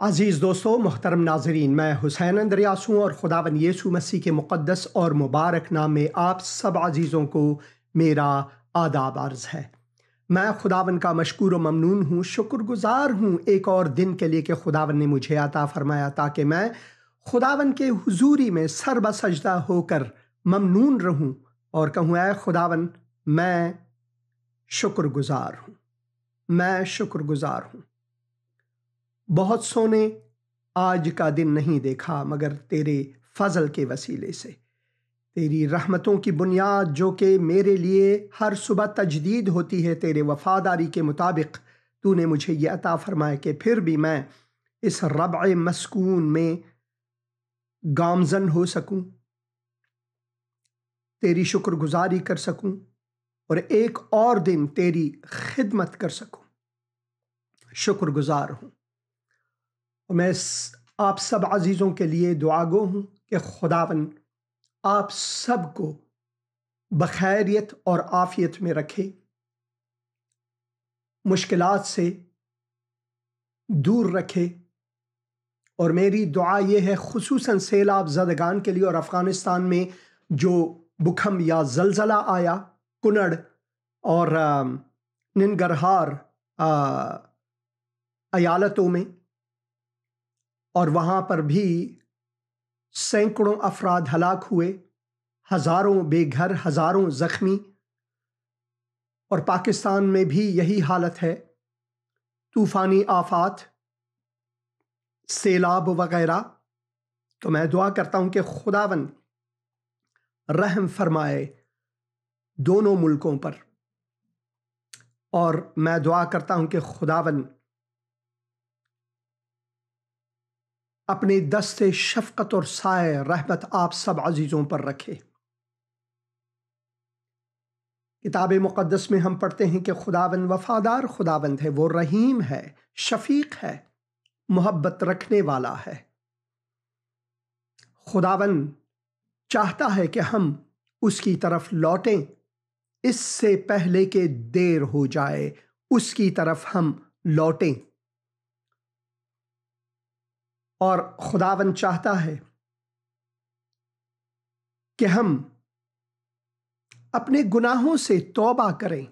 अज़ीज़ दोस्तों, मोहतरम नाज़रीन, मैं हुसैन अंद्रियास हूँ और खुदावन यीशु मसीह के मुक़द्दस और मुबारक नाम में आप सब अज़ीज़ों को मेरा आदाब अर्ज़ है। मैं खुदावन का मशकूर व ममनून हूँ, शुक्रगुज़ार हूँ एक और दिन के लिए कि खुदावन ने मुझे अता फ़रमाया ताकि मैं खुदावन के हुज़ूरी में सर बसजदा होकर ममनून रहूँ और कहूँ, ऐ खुदावन, मैं शुक्रगुज़ार हूँ, मैं शुक्रगुज़ार हूँ। बहुत सो ने आज का दिन नहीं देखा मगर तेरे फजल के वसीले से, तेरी रहमतों की बुनियाद जो कि मेरे लिए हर सुबह तजदीद होती है, तेरे वफादारी के मुताबिक तूने मुझे यह अता फरमाया कि फिर भी मैं इस रब्अ मस्कून में गामजन हो सकूं, तेरी शुक्रगुजारी कर सकूं और एक और दिन तेरी खिदमत कर सकूं। शुक्रगुजार हूं। मैं आप सब अजीज़ों के लिए दुआगो हूँ कि खुदावन आप सबको बखैरियत और आफियत में रखे, मुश्किलात से दूर रखे। और मेरी दुआ ये है खुसूसन सैलाब ज़दगान के लिए और अफ़गानिस्तान में जो भूकंप या ज़लज़ला आया, कुनड़ और निनगरहार अयालतों में, और वहाँ पर भी सैकड़ों अफराद हलाक हुए, हज़ारों बेघर, हज़ारों ज़ख्मी, और पाकिस्तान में भी यही हालत है। तूफ़ानी आफात, सैलाब वग़ैरह। तो मैं दुआ करता हूँ कि खुदावन रहम फरमाए दोनों मुल्कों पर, और मैं दुआ करता हूँ कि खुदावन अपने दस्ते शफ़क़त और साए रहमत आप सब अजीज़ों पर रखे। किताब मुक़द्दस में हम पढ़ते हैं कि खुदावन वफ़ादार खुदावंद है, वो रहीम है, शफ़ीक़ है, मोहब्बत रखने वाला है। खुदावन चाहता है कि हम उसकी तरफ लौटें, इससे पहले कि देर हो जाए उसकी तरफ हम लौटें। और खुदावन चाहता है कि हम अपने गुनाहों से तौबा करें।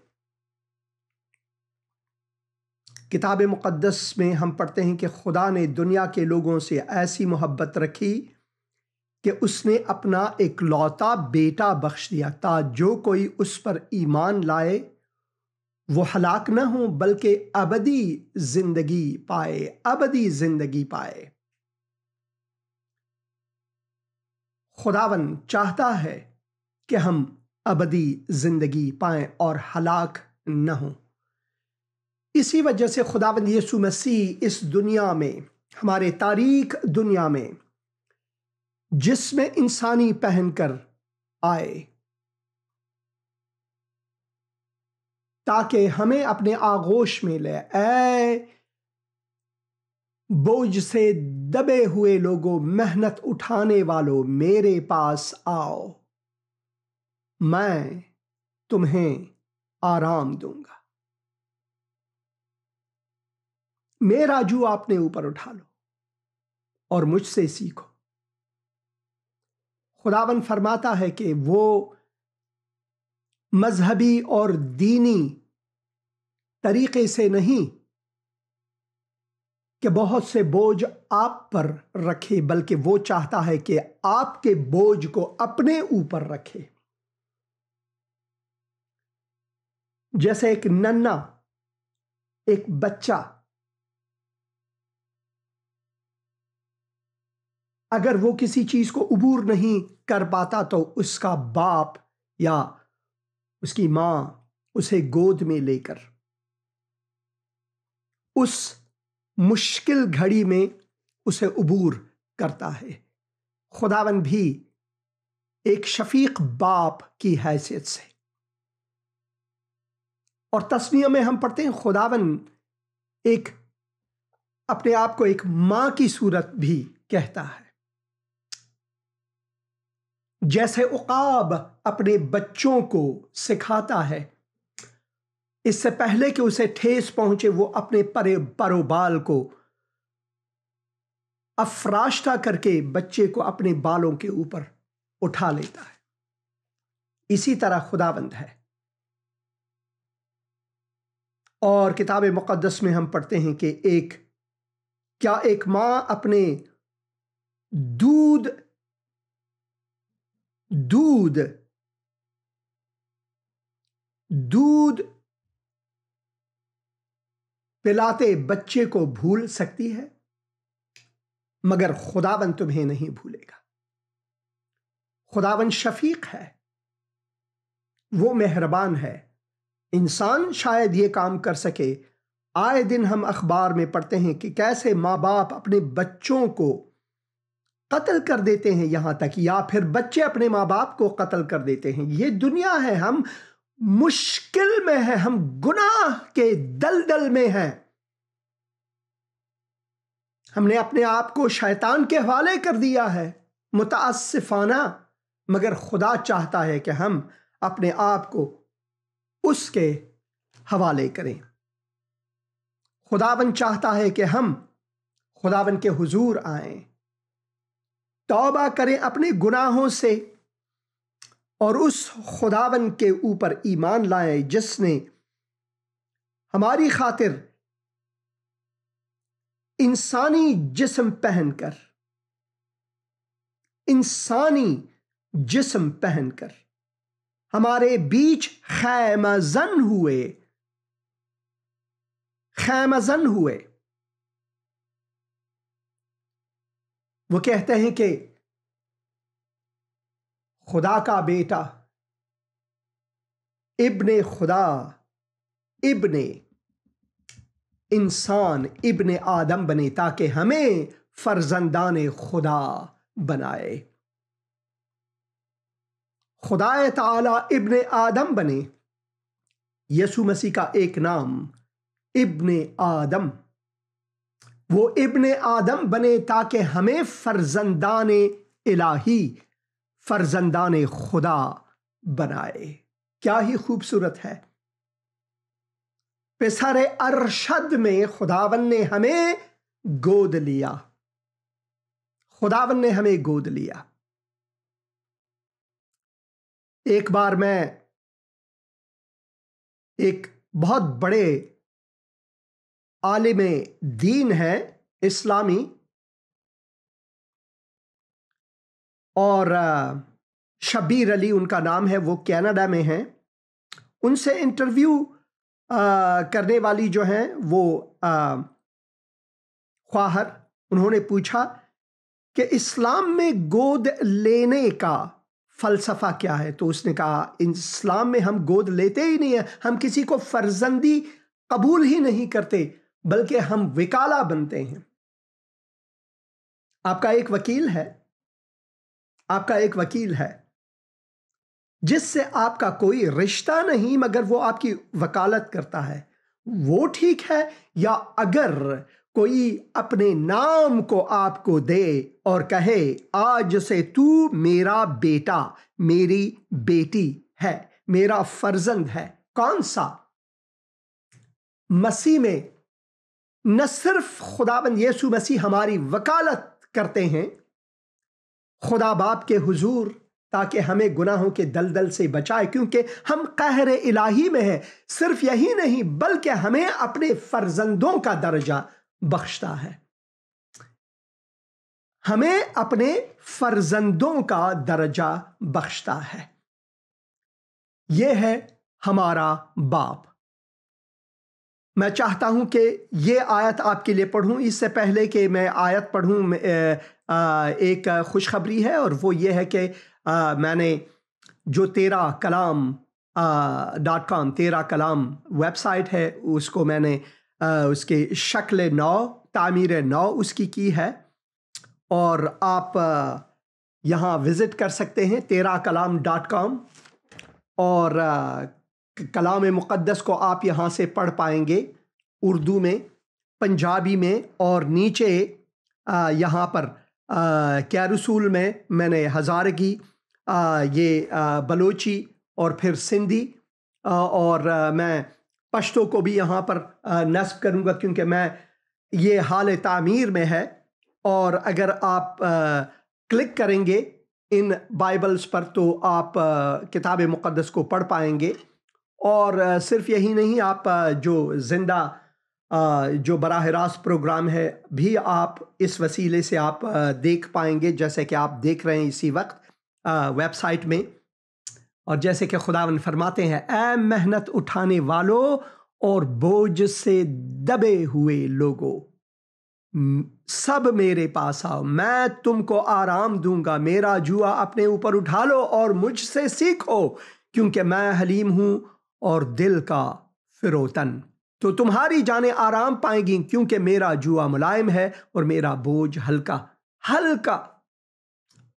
किताब मुक़द्दस में हम पढ़ते हैं कि खुदा ने दुनिया के लोगों से ऐसी मोहब्बत रखी कि उसने अपना इकलौता बेटा बख्श दिया, ताकि जो कोई उस पर ईमान लाए वो हलाक न हो बल्कि अबदी जिंदगी पाए, अबदी जिंदगी पाए। खुदावन चाहता है कि हम अबदी जिंदगी पाएं और हलाक न हों। इसी वजह से खुदावंद यीशु मसीह इस दुनिया में, हमारे तारीख दुनिया में जिस्म इंसानी पहनकर आए ताकि हमें अपने आगोश में ले। ऐ बोझ से दबे हुए लोगों, मेहनत उठाने वालों, मेरे पास आओ, मैं तुम्हें आराम दूंगा। मेरा जू आपने ऊपर उठा लो और मुझसे सीखो। खुदावन फरमाता है कि वो मजहबी और दीनी तरीके से नहीं कि बहुत से बोझ आप पर रखे, बल्कि वो चाहता है कि आपके बोझ को अपने ऊपर रखे। जैसे एक नन्हा, एक बच्चा अगर वो किसी चीज को अबूर नहीं कर पाता तो उसका बाप या उसकी मां उसे गोद में लेकर उस मुश्किल घड़ी में उसे अबूर करता है। खुदावन भी एक शफीक बाप की हैसियत से, और तस्नीय में हम पढ़ते हैं खुदावन एक अपने आप को एक मां की सूरत भी कहता है। जैसे उकाब अपने बच्चों को सिखाता है, इससे पहले कि उसे ठेस पहुंचे वो अपने परोबाल को अफराश्ता करके बच्चे को अपने बालों के ऊपर उठा लेता है। इसी तरह खुदाबंद है। और किताब मुक़द्दस में हम पढ़ते हैं कि क्या एक माँ अपने दूध दूध दूध पिलाते बच्चे को भूल सकती है? मगर खुदाबंद तुम्हें नहीं भूलेगा। खुदाबंद शफीक है, वो मेहरबान है। इंसान शायद ये काम कर सके। आए दिन हम अखबार में पढ़ते हैं कि कैसे माँ बाप अपने बच्चों को कत्ल कर देते हैं, यहां तक या फिर बच्चे अपने माँ बाप को कत्ल कर देते हैं। ये दुनिया है, हम मुश्किल में हैं, हम गुनाह के दलदल में हैं। हमने अपने आप को शैतान के हवाले कर दिया है, मुतासिफाना। मगर खुदा चाहता है कि हम अपने आप को उसके हवाले करें। खुदावन चाहता है कि हम खुदावन के हुजूर आएं, तौबा करें अपने गुनाहों से और उस खुदावन के ऊपर ईमान लाएं जिसने हमारी खातिर इंसानी जिस्म पहनकर हमारे बीच खैमजन हुए। वो कहते हैं कि खुदा का बेटा, इब्ने खुदा, इब्ने इंसान, इब्ने आदम बने ताकि हमें फर्जंदाने खुदा बनाए। खुदा ताला इब्ने आदम बने। यसु मसीह का एक नाम इब्ने आदम, वो इब्ने आदम बने ताकि हमें फर्जंदाने इलाही, फर्जंदाने खुदा बनाए। क्या ही खूबसूरत है। पेसरे अरशद में खुदावन ने हमें गोद लिया। खुदावन ने हमें गोद लिया। एक बार मैं एक बहुत बड़े आलिम दीन है इस्लामी, और शबीर अली उनका नाम है, वो कनाडा में हैं। उनसे इंटरव्यू करने वाली जो हैं वो ख्वाहर, उन्होंने पूछा कि इस्लाम में गोद लेने का फलसफा क्या है। तो उसने कहा इस्लाम में हम गोद लेते ही नहीं है, हम किसी को फर्जंदी कबूल ही नहीं करते, बल्कि हम विकाला बनते हैं। आपका एक वकील है जिससे आपका कोई रिश्ता नहीं, मगर वो आपकी वकालत करता है। वो ठीक है? या अगर कोई अपने नाम को आपको दे और कहे आज से तू मेरा बेटा, मेरी बेटी है, मेरा फर्जंद है, कौन सा? मसीह में न सिर्फ खुदाबंद यीशु मसीह हमारी वकालत करते हैं खुदा बाप के हुजूर, ताकि हमें गुनाहों के दलदल से बचाए, क्योंकि हम कहर इलाही में हैं। सिर्फ यही नहीं, बल्कि हमें अपने फर्जंदों का दर्जा बख्शता है। हमें अपने फर्जंदों का दर्जा बख्शता है। यह है हमारा बाप। मैं चाहता हूं कि ये आयत आपके लिए पढ़ूं। इससे पहले कि मैं आयत पढ़ूं, एक खुशखबरी है, और वो ये है कि मैंने जो तेरा कलाम .com, तेरा कलाम वेबसाइट है, उसको मैंने उसके शक्ल नौ, तामीर नौ उसकी की है, और आप यहाँ विज़िट कर सकते हैं terakalaam.com, और कलाम मुक़द्दस को आप यहाँ से पढ़ पाएंगे उर्दू में, पंजाबी में, और नीचे यहाँ पर क्या रसूल में मैंने हज़ारगी, ये बलोची, और फिर सिंधी, और मैं पश्तो को भी यहाँ पर नस्ब करूँगा, क्योंकि मैं ये हाल तामीर में है। और अगर आप क्लिक करेंगे इन बाइबल्स पर तो आप किताब मुक़द्दस को पढ़ पाएंगे। और सिर्फ यही नहीं, आप जो ज़िंदा जो बराह रास्त प्रोग्राम है भी आप इस वसीले से आप देख पाएंगे, जैसे कि आप देख रहे हैं इसी वक्त वेबसाइट में। और जैसे कि खुदावंद फरमाते हैं, ऐ मेहनत उठाने वालों और बोझ से दबे हुए लोगों, सब मेरे पास आओ, मैं तुमको आराम दूंगा। मेरा जुआ अपने ऊपर उठा लो और मुझसे सीखो, क्योंकि मैं हलीम हूं और दिल का फिरोतन। तो तुम्हारी जानें आराम पाएंगी, क्योंकि मेरा जुआ मुलायम है और मेरा बोझ हल्का। हल्का,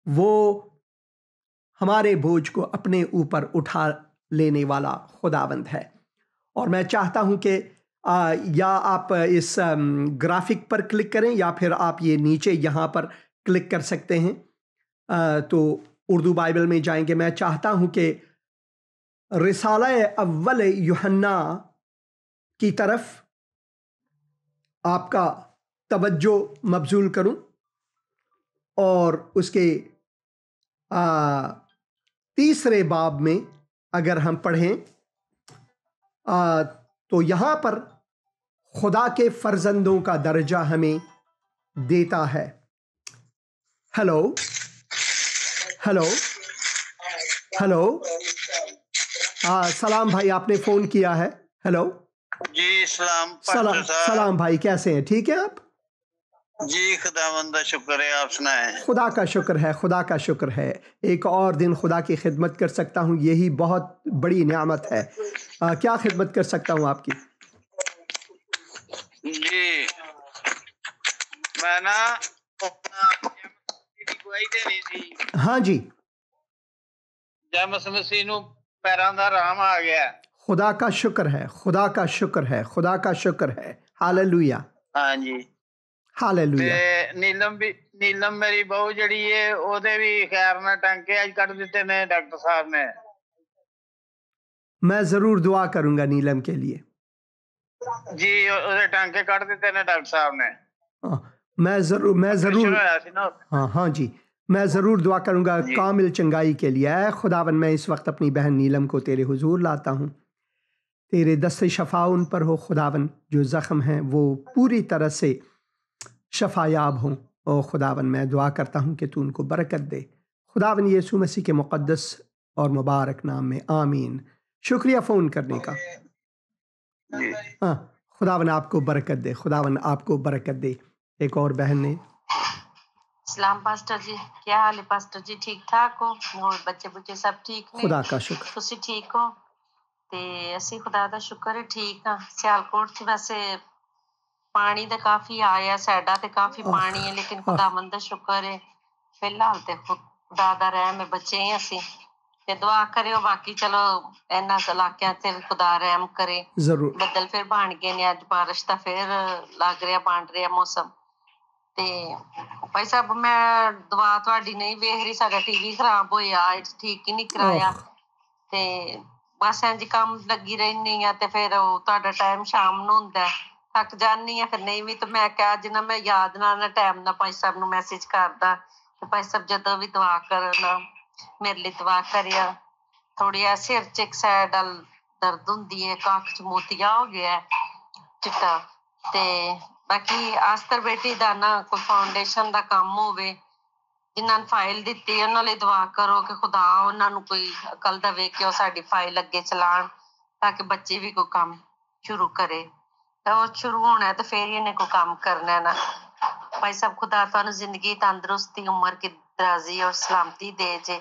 वो हमारे बोझ को अपने ऊपर उठा लेने वाला खुदावंद है। और मैं चाहता हूं कि या आप इस ग्राफिक पर क्लिक करें या फिर आप ये नीचे यहाँ पर क्लिक कर सकते हैं। तो उर्दू बाइबल में जाएंगे। मैं चाहता हूं कि रिसाला अव्वल यूहन्ना की तरफ आपका तवज्जो मबजूल करूं और उसके तीसरे बाब में अगर हम पढ़ें तो यहाँ पर खुदा के फर्जंदों का दर्जा हमें देता है। हेलो हेलो हेलो, सलाम भाई, आपने फ़ोन किया है। हेलो जी, सलाम सलाम भाई, कैसे हैं? ठीक है आप? जी, खुदावंद का शुक्र है, आप सुनाएं। खुदा का शुक्र है, खुदा का शुक्र है। एक और दिन खुदा की खिदमत कर सकता हूँ, यही बहुत बड़ी नेमत है। क्या खिदमत कर सकता हूँ आपकी? जी, मैं ना गवाही देनी थी। हाँ जी। जैमस मसीह नू पैरां दा राम आ गया। खुदा का शुक्र है, खुदा का शुक्र है, खुदा का शुक्र है। हालेलुया। हाँ जी, हालेलुया। ते नीलम मेरी बहू जड़ी है, ओदे भी खैर ना टंके आज कट दिते ने डॉक्टर साहब ने। मैं जरूर दुआ करूंगा नीलम के लिए। जी, ओदे टंके कट दिते ने डॉक्टर साहब ने। मैं जरूर हाँ जी, मैं ज़रूर दुआ करूँगा कामिल चंगाई के लिए। ऐ खुदावन, मैं इस वक्त अपनी बहन नीलम को तेरे हुजूर लाता हूँ। तेरे दस्ते शफा उन पर हो खुदावन, जो ज़ख्म हैं वो पूरी तरह से शफायाब हों। ओ खुदावन, मैं दुआ करता हूँ कि तू उनको बरकत दे। खुदावन यीशु मसीह के मुक़द्दस और मुबारक नाम में, आमीन। शुक्रिया फ़ोन करने का। हाँ, खुदावन आपको बरकत दे, खुदावन आपको बरकत दे। एक और बहन ने। सलाम पास्टर जी, क्या हाल है पास्टर जी? ठीक ठाक हो? और बच्चे बुच्चे सब ठीक ने? खुदा का शुक्र। तुसी ठीक हो? ते ਅਸੀਂ खुदा ਦਾ ਸ਼ੁਕਰ ਹੈ ਠੀਕ ਆ। ਸਿਆਲਕੋਟ 'ਚ ਵੈਸੇ ਪਾਣੀ ਦਾ ਕਾਫੀ ਆਇਆ, ਸਾਡਾ ਤੇ ਕਾਫੀ ਪਾਣੀ ਹੈ, ਲੇਕਿਨ ਖੁਦਾਵੰਦ ਦਾ ਸ਼ੁਕਰ ਹੈ ਫਿਲਹਾਲ ਤੇ ਖੁਦਾ ਦਾ ਰਹਿਮ ਹੈ, ਬਚੇ ਹਾਂ ਅਸੀਂ। ਤੇ ਦੁਆ ਕਰਿਓ ਬਾਕੀ, ਚਲੋ ਇਹਨਾਂ ਇਲਾਕਿਆਂ ਤੇ ਖੁਦਾ ਰਹਿਮ ਕਰੇ। ਜ਼ਰੂਰ। ਬੱਦਲ ਫਿਰ ਬਣ ਗਏ ਨੇ, ਅੱਜ ਬਾਰਿਸ਼ ਦਾ ਫਿਰ ਲੱਗ ਰਿਹਾ, ਬਣ ਰਿਹਾ ਮੌਸਮ। ਤੇ ਭਾਈ ਸਾਹਿਬ, ਮੈਂ ਦੁਆ ਤੁਹਾਡੀ ਨਹੀਂ ਵੇਖ ਰਹੀ, ਸਾਡਾ ਟੀਵੀ ਖਰਾਬ ਹੋਇਆ, ਠੀਕ ਹੀ ਨਹੀਂ ਕਰਾਇਆ। ਤੇ ਬਸ ਇੰਝ ਕੰਮ ਲੱਗੀ ਰਹਿੰਦੀ ਆ, ਤੇ ਫਿਰ ਉਹ ਤੁਹਾਡਾ ਟਾਈਮ ਸ਼ਾਮ ਨੂੰ ਹੁੰਦਾ, ਥੱਕ ਜਾਂਦੀ ਆ, ਫਿਰ ਨਹੀਂ ਵੀ। ਤੇ ਮੈਂ ਕਿਹਾ ਅੱਜ ਨਾ ਮੈਂ ਯਾਦ ਨਾਲ ਟਾਈਮ ਨਾਲ ਭਾਈ ਸਾਹਿਬ ਨੂੰ ਮੈਸੇਜ ਕਰਦਾ, ਤੇ ਭਾਈ ਸਾਹਿਬ ਜਦੋਂ ਵੀ ਦੁਆ ਕਰਨਾ ਮੇਰੇ ਲਈ ਦੁਆ ਕਰਿਆ। ਥੋੜੀ ਆ ਸਿਰ 'ਚ ਇੱਕ ਸਾਈਡ ਦਰਦ ਹੁੰਦੀ ਹੈ, ਅੱਖ 'ਚ ਮੋਤੀਆ ਹੋ ਗਿਆ ਚਿੱਟਾ। ਤੇ ਬਾਕੀ ਆਸਤਰ ਬੇਟੀ ਦਾ ਨਾ ਕੋਈ ਫਾਊਂਡੇਸ਼ਨ ਦਾ ਕੰਮ ਹੋਵੇ, ਜਿਨ੍ਹਾਂ ਨੂੰ ਫਾਈਲ ਦਿੱਤੀ ਉਹਨਾਂ ਲਈ ਦੁਆ ਕਰੋ ਕਿ ਖੁਦਾ ਉਹਨਾਂ ਨੂੰ ਕੋਈ ਅਕਲ ਦੇਵੇ ਕਿ ਉਹ ਸਾਡੀ ਫਾਈਲ ਅੱਗੇ ਚਲਾਉਣ, ਤਾਂ ਕਿ ਬੱਚੇ ਵੀ ਕੋਈ ਕੰਮ ਸ਼ੁਰੂ ਕਰੇ। ਤਾਂ ਉਹ ਸ਼ੁਰੂ ਹੋਣਾ ਤੇ ਫਿਰ ਇਹਨੇ ਕੋਈ ਕੰਮ ਕਰਨਾ ਨਾ। ਭਾਈ ਸਾਹਿਬ, ਖੁਦਾ ਤੁਹਾਨੂੰ ਜ਼ਿੰਦਗੀ, ਤੰਦਰੁਸਤੀ, ਉਮਰ की दराजी और सलामती दे जे,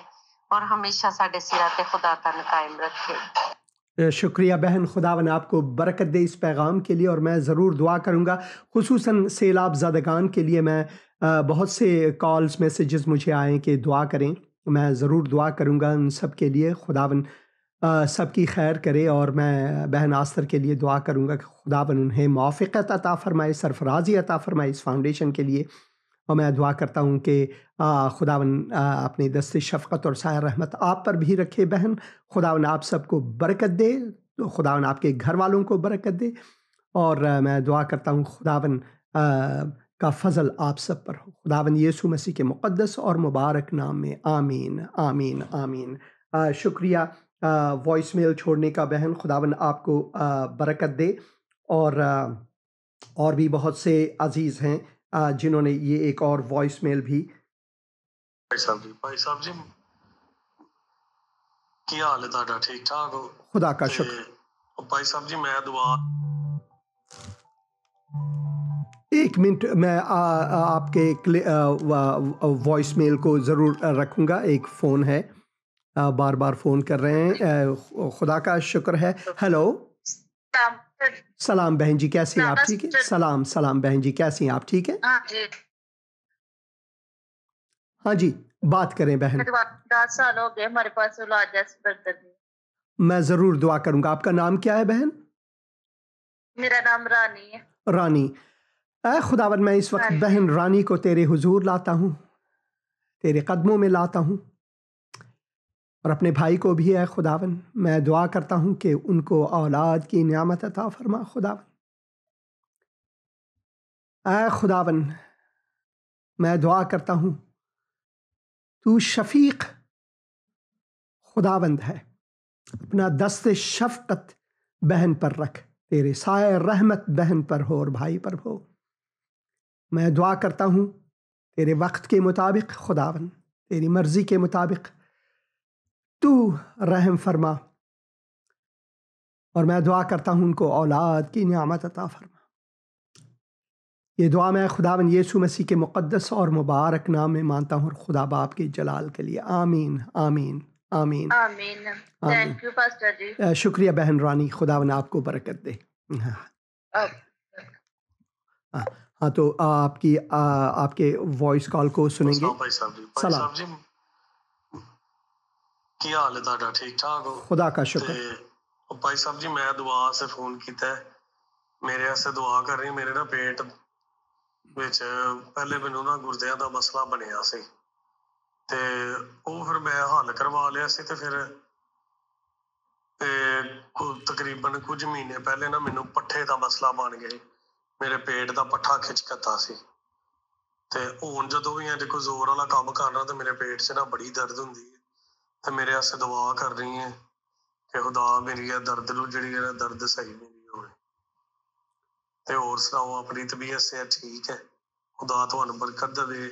और हमेशा साढ़े सिरा ते खुदा तन कायम रखे। शुक्रिया बहन, खुदावन आपको बरकत दे इस पैगाम के लिए। और मैं ज़रूर दुआ करूँगा, खुसूसन सैलाब ज़दगान के लिए। मैं बहुत से कॉल्स मैसेजेस मुझे आए कि दुआ करें, मैं ज़रूर दुआ करूँगा उन सब के लिए। खुदावन सबकी खैर करे। और मैं बहन आस्तर के लिए दुआ करूँगा कि खुदावन उन्हें मुआफ़क़त अता फ़रमाए, सरफ़राज़ी अता फ़रमाए इस फाउंडेशन के लिए। और मैं दुआ करता हूँ कि खुदावन अपने दस्ते शफ़क़त और साया रहमत आप पर भी रखे बहन। खुदावन आप सबको बरकत दे, तो खुदावन आपके घर वालों को बरकत दे। और मैं दुआ करता हूँ खुदावन का फजल आप सब पर हो। खुदावन यीशु मसीह के मुक़द्दस और मुबारक नाम में आमीन आमीन आमीन। शुक्रिया वॉइस मेल छोड़ने का बहन। खुदावन आपको बरकत दे। और भी बहुत से अजीज़ हैं जिन्होंने ये एक और वॉइस मेल भी। भाई साहब जी की हाल है ताड़ा? ठीक ठाक हो? खुदा का शुक्र। भाई साहब जी मैं दुआ एक मिनट, मैं आपके वॉइस मेल को ज़रूर रखूँगा। एक फ़ोन है, बार बार फ़ोन कर रहे हैं। खुदा का शुक्र है। हेलो, सलाम बहन जी, कैसी हैं आप? ठीक है। सलाम सलाम बहन जी, कैसी हैं आप? ठीक है। हाँ जी, बात करें बहन। 10 साल हो गए हमारे पास औलाद जैसे। मैं ज़रूर दुआ करूँगा। आपका नाम क्या है बहन? मेरा नाम रानी है। रानी। ऐ खुदावन, मैं इस वक्त बहन रानी को तेरे हुजूर लाता हूँ, तेरे कदमों में लाता हूँ, और अपने भाई को भी है खुदावन। मैं दुआ करता हूँ कि उनको औलाद की नियामत अता फरमा खुदावन। ऐ खुदावन, मैं दुआ करता हूँ, तू शफीक खुदावंद है। अपना दस्ते शफकत बहन पर रख, तेरे साए रहमत बहन पर हो और भाई पर हो। मैं दुआ करता हूँ तेरे वक्त के मुताबिक खुदावन, तेरी मर्जी के मुताबिक तू रहम फरमा, और मैं दुआ करता हूँ उनको औलाद की नियामत अता फरमा। ये दुआ मैं खुदावन यीशु मसीह के मुक़द्दस और मुबारक नाम में मानता हूँ, और खुदा बाप के जलाल के लिए आमीन आमीन आमीन आमीन। थैंक यू पास्टर जी। शुक्रिया बहन रानी, खुदावन आपको बरकत दे। हाँ, तो आपके वॉइस कॉल को सुनेंगे। भाई साहब जी की हाल है ताड़ा? ठीक ठाक हो? खुदा का शुक्र। भाई साहब जी मैं दुआ से फोन किया, मेरे वास्ते दुआ कर रही। मेरे ना पेट विच पहले मैनू ना गुर्दियां दा मसला बनिया सी, ते ਉਹ ਫਿਰ ਮੈਂ ਹੱਲ ਕਰਵਾ ਲਿਆ ਸੀ। ਤੇ ਫਿਰ ਤਕਰੀਬਨ ਕੁਝ ਮਹੀਨੇ ਪਹਿਲੇ ਨਾ ਮੈਨੂੰ ਪੱਠੇ ਦਾ ਮਸਲਾ ਬਣ ਗਿਆ। ਮੇਰੇ ਪੇਟ ਦਾ ਪੱਠਾ ਖਿਚਕਤਾ ਸੀ, ਤੇ ਹੁਣ ਜਦੋਂ ਵੀ ਅੱਜ ਕੋਈ ਜ਼ੋਰ ਵਾਲਾ ਕੰਮ ਕਰਨਾ ਤੇ ਮੇਰੇ ਪੇਟ 'ਚ ਨਾ ਬੜੀ ਦਰਦ ਹੁੰਦੀ ਹੈ। ਤੇ ਮੇਰੇ ਵਾਸਤੇ ਦੁਆ ਕਰ ਰਹੀ ਹੈ ਕਿ ਖੁਦਾ ਮੇਰੀ ਇਹ ਦਰਦ ਨੂੰ ਜਿਹੜੀ ਹੈ ਦਰਦ ਸਹੀ ਮੇਰੀ ਹੋਵੇ। ਤੇ ਹੋਰ ਸੁਣਾਓ, ਆਪਣੀ ਤਬੀਅਤ ਸੇ ਠੀਕ ਹੈ? खुदा ਤੁਹਾਨੂੰ ਬਰਕਤ ਦੇਵੇ,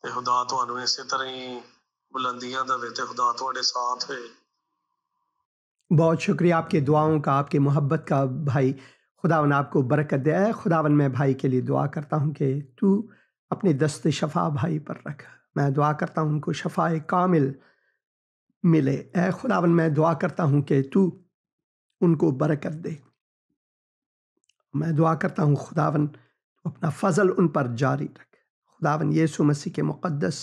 ਤੇ खुदा ਤੁਹਾਨੂੰ ਇਸੇ ਤਰ੍ਹਾਂ ਹੀ बुलंदियां देवे, ते खुदा ਤੁਹਾਡੇ साथ है। बहुत शुक्रिया आपके दुआओं का, आपके मोहब्बत का भाई। खुदावन आपको बरकत दे। खुदावन, मैं भाई के लिए दुआ करता हूँ कि तू अपने दस्ते शफा भाई पर रख। मैं दुआ करता हूँ उनको शफाए कामिल मिले। खुदावन, मैं दुआ करता हूँ कि तू उनको बरकत दे। मैं दुआ करता हूँ खुदावन, तू अपना फजल उन पर जारी रख। खुदावन यीशु मसीह के मुक़द्दस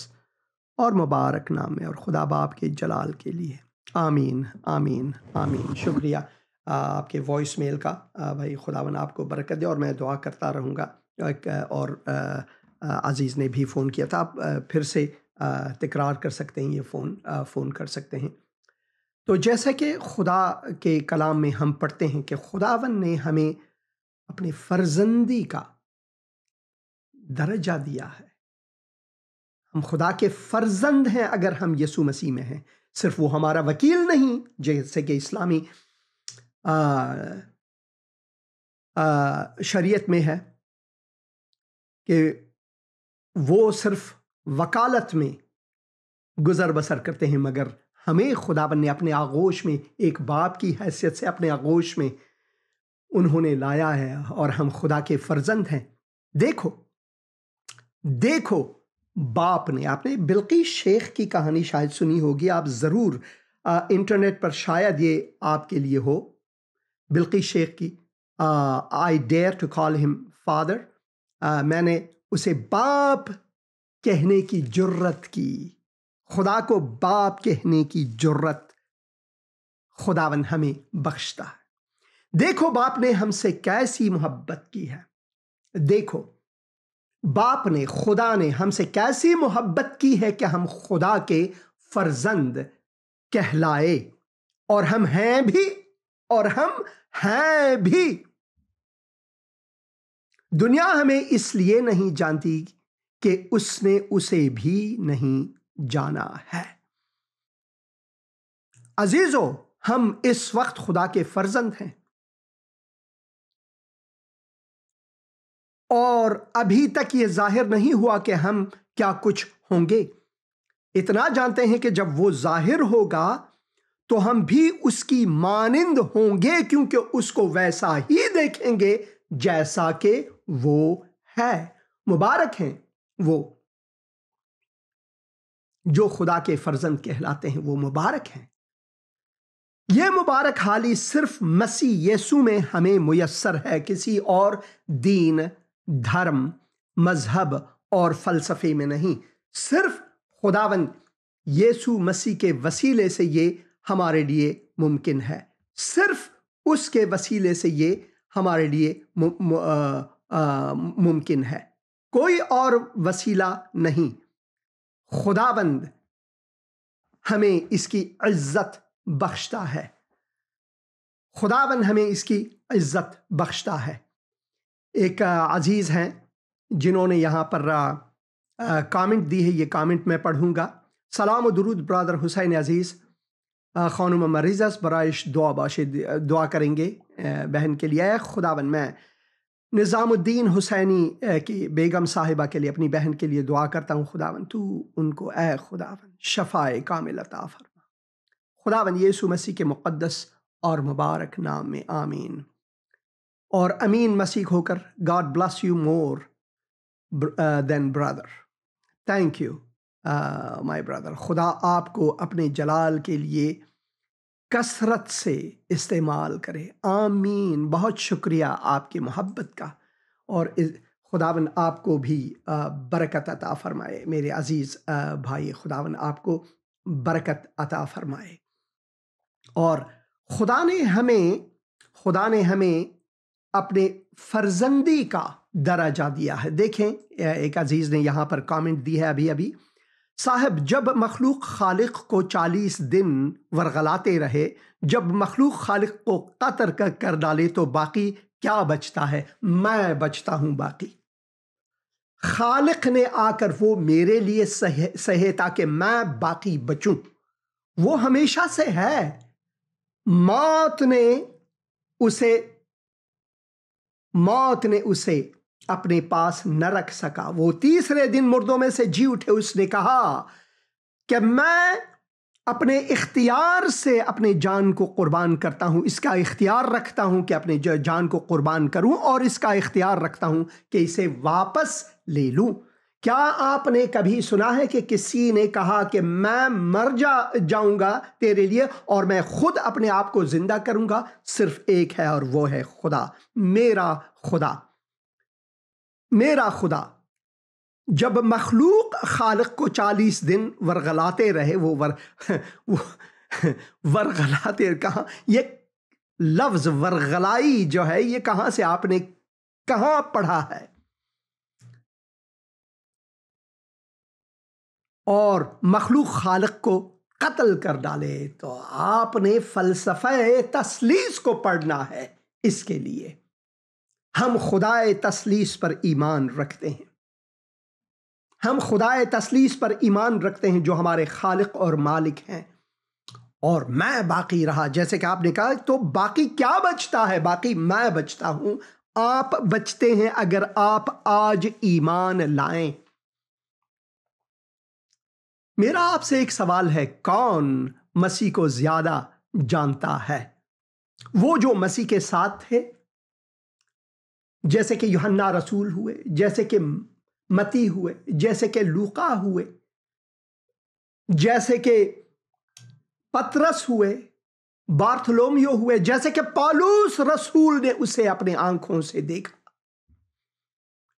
और मुबारक नाम में और खुदा बाप के जलाल के लिए आमीन आमीन आमीन। शुक्रिया आपके वॉइस मेल का भाई। खुदावन आपको बरकत दे, और मैं दुआ करता रहूँगा। और अज़ीज़ ने भी फ़ोन किया था, आप फिर से तकरार कर सकते हैं, ये फ़ोन कर सकते हैं। तो जैसा कि खुदा के कलाम में हम पढ़ते हैं कि खुदावन ने हमें अपने फ़र्जंदी का दर्जा दिया है। हम खुदा के फ़र्जंद हैं अगर हम यीशु मसीह में हैं। सिर्फ वो हमारा वकील नहीं, जैसे कि इस्लामी शरीयत में है कि वो सिर्फ वकालत में गुज़र बसर करते हैं, मगर हमें खुदावन ने अपने आगोश में, एक बाप की हैसियत से अपने आगोश में उन्होंने लाया है, और हम खुदा के फ़र्जंद हैं। देखो बाप ने, आपने बिल्कीस शेख की कहानी शायद सुनी होगी, आप ज़रूर इंटरनेट पर शायद ये आपके लिए हो। बिल्कीस शेख की I dare to call him father, मैंने उसे बाप कहने की जुर्रत की। खुदा को बाप कहने की जुर्रत खुदावन हमें बख्शता है। देखो बाप ने हमसे कैसी मोहब्बत की है। देखो बाप ने, खुदा ने हमसे कैसी मोहब्बत की है कि हम खुदा के फर्जंद कहलाए, और हम हैं भी। दुनिया हमें इसलिए नहीं जानती कि उसने उसे भी नहीं जाना है। अजीजों, हम इस वक्त खुदा के फर्जंद हैं और अभी तक यह जाहिर नहीं हुआ कि हम क्या कुछ होंगे। इतना जानते हैं कि जब वो जाहिर होगा तो हम भी उसकी मानिंद होंगे, क्योंकि उसको वैसा ही देखेंगे जैसा कि वो है। मुबारक हैं वो जो खुदा के फर्जंद कहलाते हैं, वो मुबारक हैं। ये मुबारक हाली सिर्फ मसीह यीशु में हमें मुयस्सर है, किसी और दीन, धर्म, मजहब और फलसफे में नहीं। सिर्फ खुदावंद यीशु मसीह के वसीले से ये हमारे लिए मुमकिन है। सिर्फ उसके वसीले से ये हमारे लिए मुमकिन है, कोई और वसीला नहीं। खुदावंद हमें इसकी इज्जत बख्शता है। खुदावंद हमें इसकी इज्जत बख्शता है। एक अजीज़ हैं जिन्होंने यहाँ पर कमेंट दी है, ये कमेंट मैं पढ़ूँगा। सलाम व दुरूद ब्रदर हुसैन अजीज़, खानुम मरीज़स बराइश दुआ करेंगे बहन के लिए। खुदावंद मैं निज़ामुद्दीन हुसैनी की बेगम साहिबा के लिए, अपनी बहन के लिए दुआ करता हूँ। खुदावंद तू उनको ए खुदावंद शफ़ाए कामिल अता फरमा। खुदावंद यीशु मसीह के मुक़द्दस और मुबारक नाम में आमीन और अमीन मसीह होकर। God bless you more than brother. Thank you my brother. खुदा आपको अपने जलाल के लिए कसरत से इस्तेमाल करे। आमीन। बहुत शुक्रिया आपकी मोहब्बत का, और खुदावन आपको भी बरकत अता फरमाए मेरे अजीज़ भाई। खुदावन आपको बरकत अता फरमाए। और खुदा ने हमें अपने फर्जंदी का दर्जा दिया है। देखें, एक अजीज़ ने यहाँ पर कमेंट दी है अभी साहब, जब मखलूक खालिक को 40 दिन वरगलाते रहे, जब मखलूक खालिक को कत्ल कर डाले तो बाकी क्या बचता है? मैं बचता हूँ बाकी। खालिक ने आकर वो मेरे लिए सहे ताकि मैं बाकी बचूं। वो हमेशा से है। मौत ने उसे अपने पास न रख सका। वो तीसरे दिन मुर्दों में से जी उठे। उसने कहा कि मैं अपने इख्तियार से अपने जान को कुर्बान करता हूं। इसका इख्तियार रखता हूं कि अपने जान को कुर्बान करूं, और इसका इख्तियार रखता हूं कि इसे वापस ले लूं। क्या आपने कभी सुना है कि किसी ने कहा कि मैं मर जाऊंगा तेरे लिए और मैं खुद अपने आप को जिंदा करूंगा? सिर्फ एक है और वो है खुदा, मेरा खुदा। जब मखलूक खालिक को 40 दिन वरगलाते रहे, वो वरगलाते कहाँ, ये लफ्ज वरगलाई जो है ये कहाँ से आपने कहाँ पढ़ा है? और मखलूक खालिक को कत्ल कर डाले तो आपने फलसफे तस्लीस को पढ़ना है। इसके लिए हम खुदाए तस्लीस पर ईमान रखते हैं। हम खुदाए तस्लीस पर ईमान रखते हैं जो हमारे खालिक और मालिक हैं। और मैं बाकी रहा, जैसे कि आपने कहा, तो बाकी क्या बचता है? बाकी मैं बचता हूं, आप बचते हैं अगर आप आज ईमान लाएं। मेरा आपसे एक सवाल है, कौन मसीह को ज्यादा जानता है? वो जो मसीह के साथ थे, जैसे कि यूहन्ना रसूल हुए, जैसे कि मती हुए, जैसे कि लूका हुए, जैसे कि पतरस हुए, बार्थलोमियो हुए, जैसे कि पौलुस रसूल ने उसे अपने आंखों से देखा,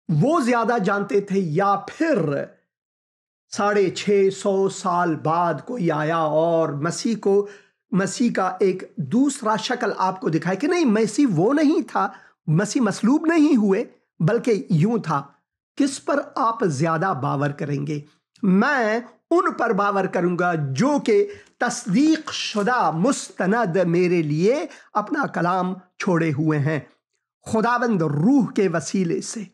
वो ज्यादा जानते थे? या फिर 650 साल बाद कोई आया और मसीह का एक दूसरा शक्ल आपको दिखाए कि नहीं, मसीह वो नहीं था, मसीह मसलूब नहीं हुए, बल्कि यूं था? किस पर आप ज्यादा बावर करेंगे? मैं उन पर बावर करूंगा जो कि तस्दीक शुदा मुस्तनद मेरे लिए अपना कलाम छोड़े हुए हैं। खुदावंद रूह के वसीले से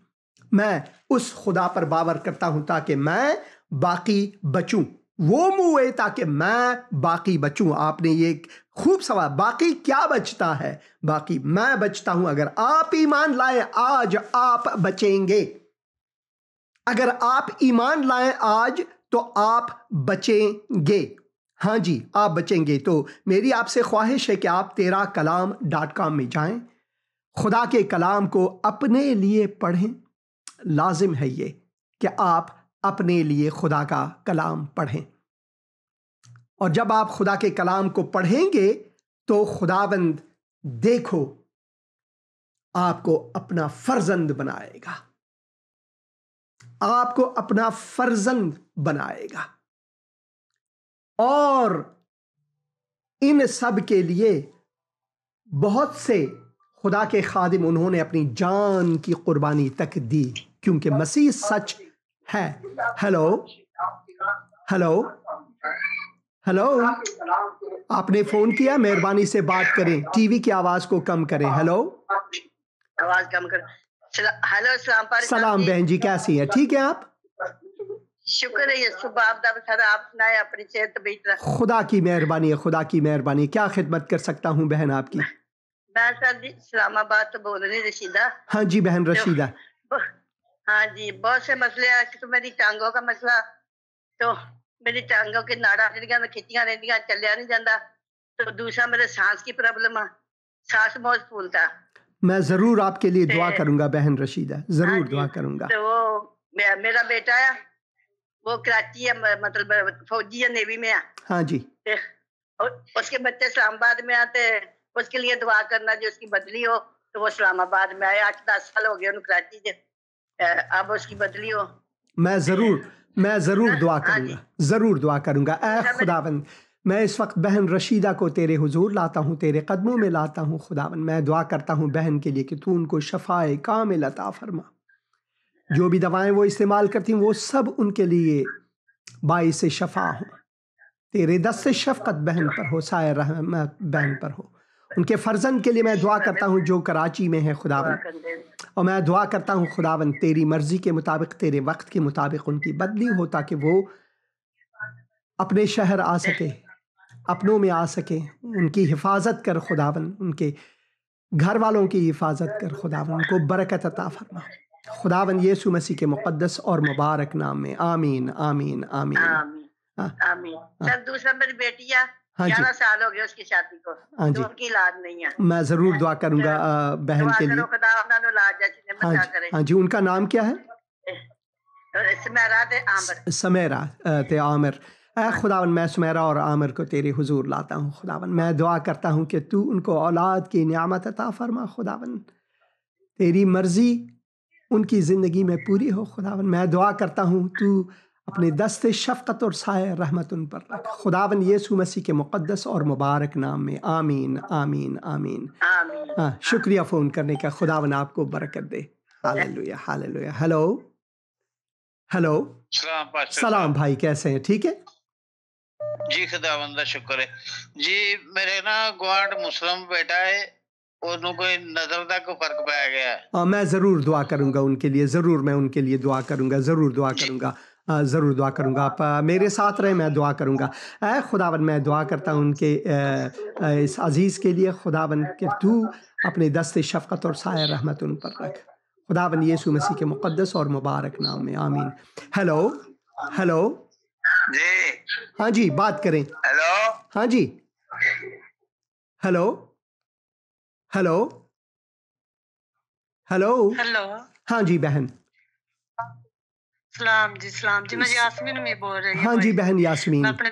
मैं उस खुदा पर बावर करता हूं ताकि मैं बाकी बचूं। वो मुँह है ताकि मैं बाकी बचूं। आपने ये खूब सवाल, बाकी क्या बचता है? बाकी मैं बचता हूं। अगर आप ईमान लाए आज आप बचेंगे। अगर आप ईमान लाए आज तो आप बचेंगे। हाँ जी, आप बचेंगे। तो मेरी आपसे ख्वाहिश है कि आप तेराकलाम.com में जाएं, खुदा के कलाम को अपने लिए पढ़ें। लाजिम है ये कि आप अपने लिए खुदा का कलाम पढ़ें, और जब आप खुदा के कलाम को पढ़ेंगे तो खुदावंद देखो आपको अपना फर्जंद बनाएगा, आपको अपना फर्जंद बनाएगा। और इन सब के लिए बहुत से खुदा के खादिम उन्होंने अपनी जान की कुर्बानी तक दी, क्योंकि मसीह सच है। हेलो हेलो हेलो, आपने फोन किया, मेहरबानी से बात करें, टीवी की आवाज को कम करें। हेलो, आवाज कम कर। हेलो, सलाम बहन जी, कैसी है? ठीक है आप? शुक्र है यीशु बाप दा सारा, आप सुनाए अपनी सेहत तबीयत? खुदा की मेहरबानी है, खुदा की मेहरबानी। क्या खिदमत कर सकता हूँ बहन आपकी? मैं सर जी इस्लामाबाद तो बोल रही रशीदा। हाँ जी बहन रशीदा। हाँ जी, बहुत से मसले हैं। तो मेरी टांगों का मसला, तो मेरी टांगों की नाड़ा खिंचियां रहती, चलिया नहीं जाता। तो दूसरा मेरे सांस की प्रॉब्लम है, सांस बहुत फूलता। मैं जरूर आपके लिए दुआ करूंगा बहन रशीदा, जरूर दुआ करूंगा। तो वो मेरा बेटा है, वो कराची है, मतलब फौजी है, नेवी में है। हाँ जी। उसके बच्चे इस्लामाबाद में आते, उसके लिए दुआ करना जो उसकी बदली हो। तो वो इस्लामाबाद में आए, 8-10 साल हो गए उन्हें कराची से, अब उसकी बदली हो। मैं जरूर दुआ करूंगा, जरूर दुआ करूंगा। ऐ खुदावंद, मैं इस वक्त बहन रशीदा को तेरे हुजूर लाता हूँ, तेरे कदमों में लाता हूँ खुदावंद। मैं दुआ करता हूँ बहन के लिए कि तू उनको शफाए कामिल अता फरमा। जो भी दवाएं वो इस्तेमाल करती हैं वो सब उनके लिए बाइस शफा हो। तेरे दस्त शफकत बहन पर हो, साए रहमत बहन पर हो। उनके फर्जंद के लिए मैं दुआ करता हूँ जो कराची में है खुदावंद, और मैं दुआ करता हूँ खुदावंद तेरी मर्जी के मुताबिक, तेरे वक्त के मुताबिक उनकी बदली हो, ताकि वो अपने शहर आ सके, अपनों में आ सके। उनकी हिफाजत कर खुदावंद, उनके घर वालों की हिफाजत कर खुदावंद, उनको बरकत अता फरमा खुदावंद, यीशु मसीह के मुकद्दस और मुबारक नाम में। आमीन आमीन आमीन आमीन। सर दूसरा मेरी बेटी है, हाँ 11 साल हो गए उसकी शादी को, हाँ जी, तो उनकी औलाद नहीं है। मैं जरूर दुआ करूंगा बहन के लिए। हाँ जी, उनका नाम क्या है? समेरा ते आमिर। खुदावन, मैं सुमेरा और आमिर को तेरे हुजूर लाता हूँ खुदावन। मैं दुआ करता हूँ कि तू उनको औलाद की नियामत अता फरमा खुदावन, तेरी मर्जी उनकी ज़िंदगी में पूरी हो खुदावन। मैं दुआ करता हूँ तू अपने दस्ते शफ़क़त और साए रहमत उन पर रख खुदावन, यीशु मसीह के मुक़द्दस और मुबारक नाम में। आमीन आमीन आमीन। हाँ, शुक्रिया फ़ोन करने का। खुदावन आपको बरकत दे। Hallelujah hallelujah. हेलो हेलो, सलाम भाई, कैसे हैं? ठीक है जी, खुदावंद दा शुक्र है जी। मेरे ना गुआंढ मुस्लिम बेटा है, ਉਹਨੂੰ कोई नजर ਦਾ कोई फर्क पै गया है। हाँ, मैं ज़रूर दुआ करूंगा उनके लिए, ज़रूर मैं उनके लिए दुआ करूंगा, ज़रूर दुआ करूंगा, ज़रूर दुआ करूंगा। आप मेरे साथ रहे, मैं दुआ करूंगा। ऐ खुदावन, मैं दुआ करता हूँ उनके इस अजीज़ के लिए खुदावन कि तू अपने दस्ते शफ़क़त और साया रहमत उन पर रख खुदावन, यीशु मसीह के मुक़द्दस और मुबारक नाम में। आमीन। हेलो हेलो जी, हाँ जी, बात करें। हेलो हाँ जी, हेलो हेलो हेलो हेलो। हाँ जी बहन। सलाम जी, मैं यास्मीन में बोल रही हूँ। हाँ जी बहन यास्मीन, मैं अपने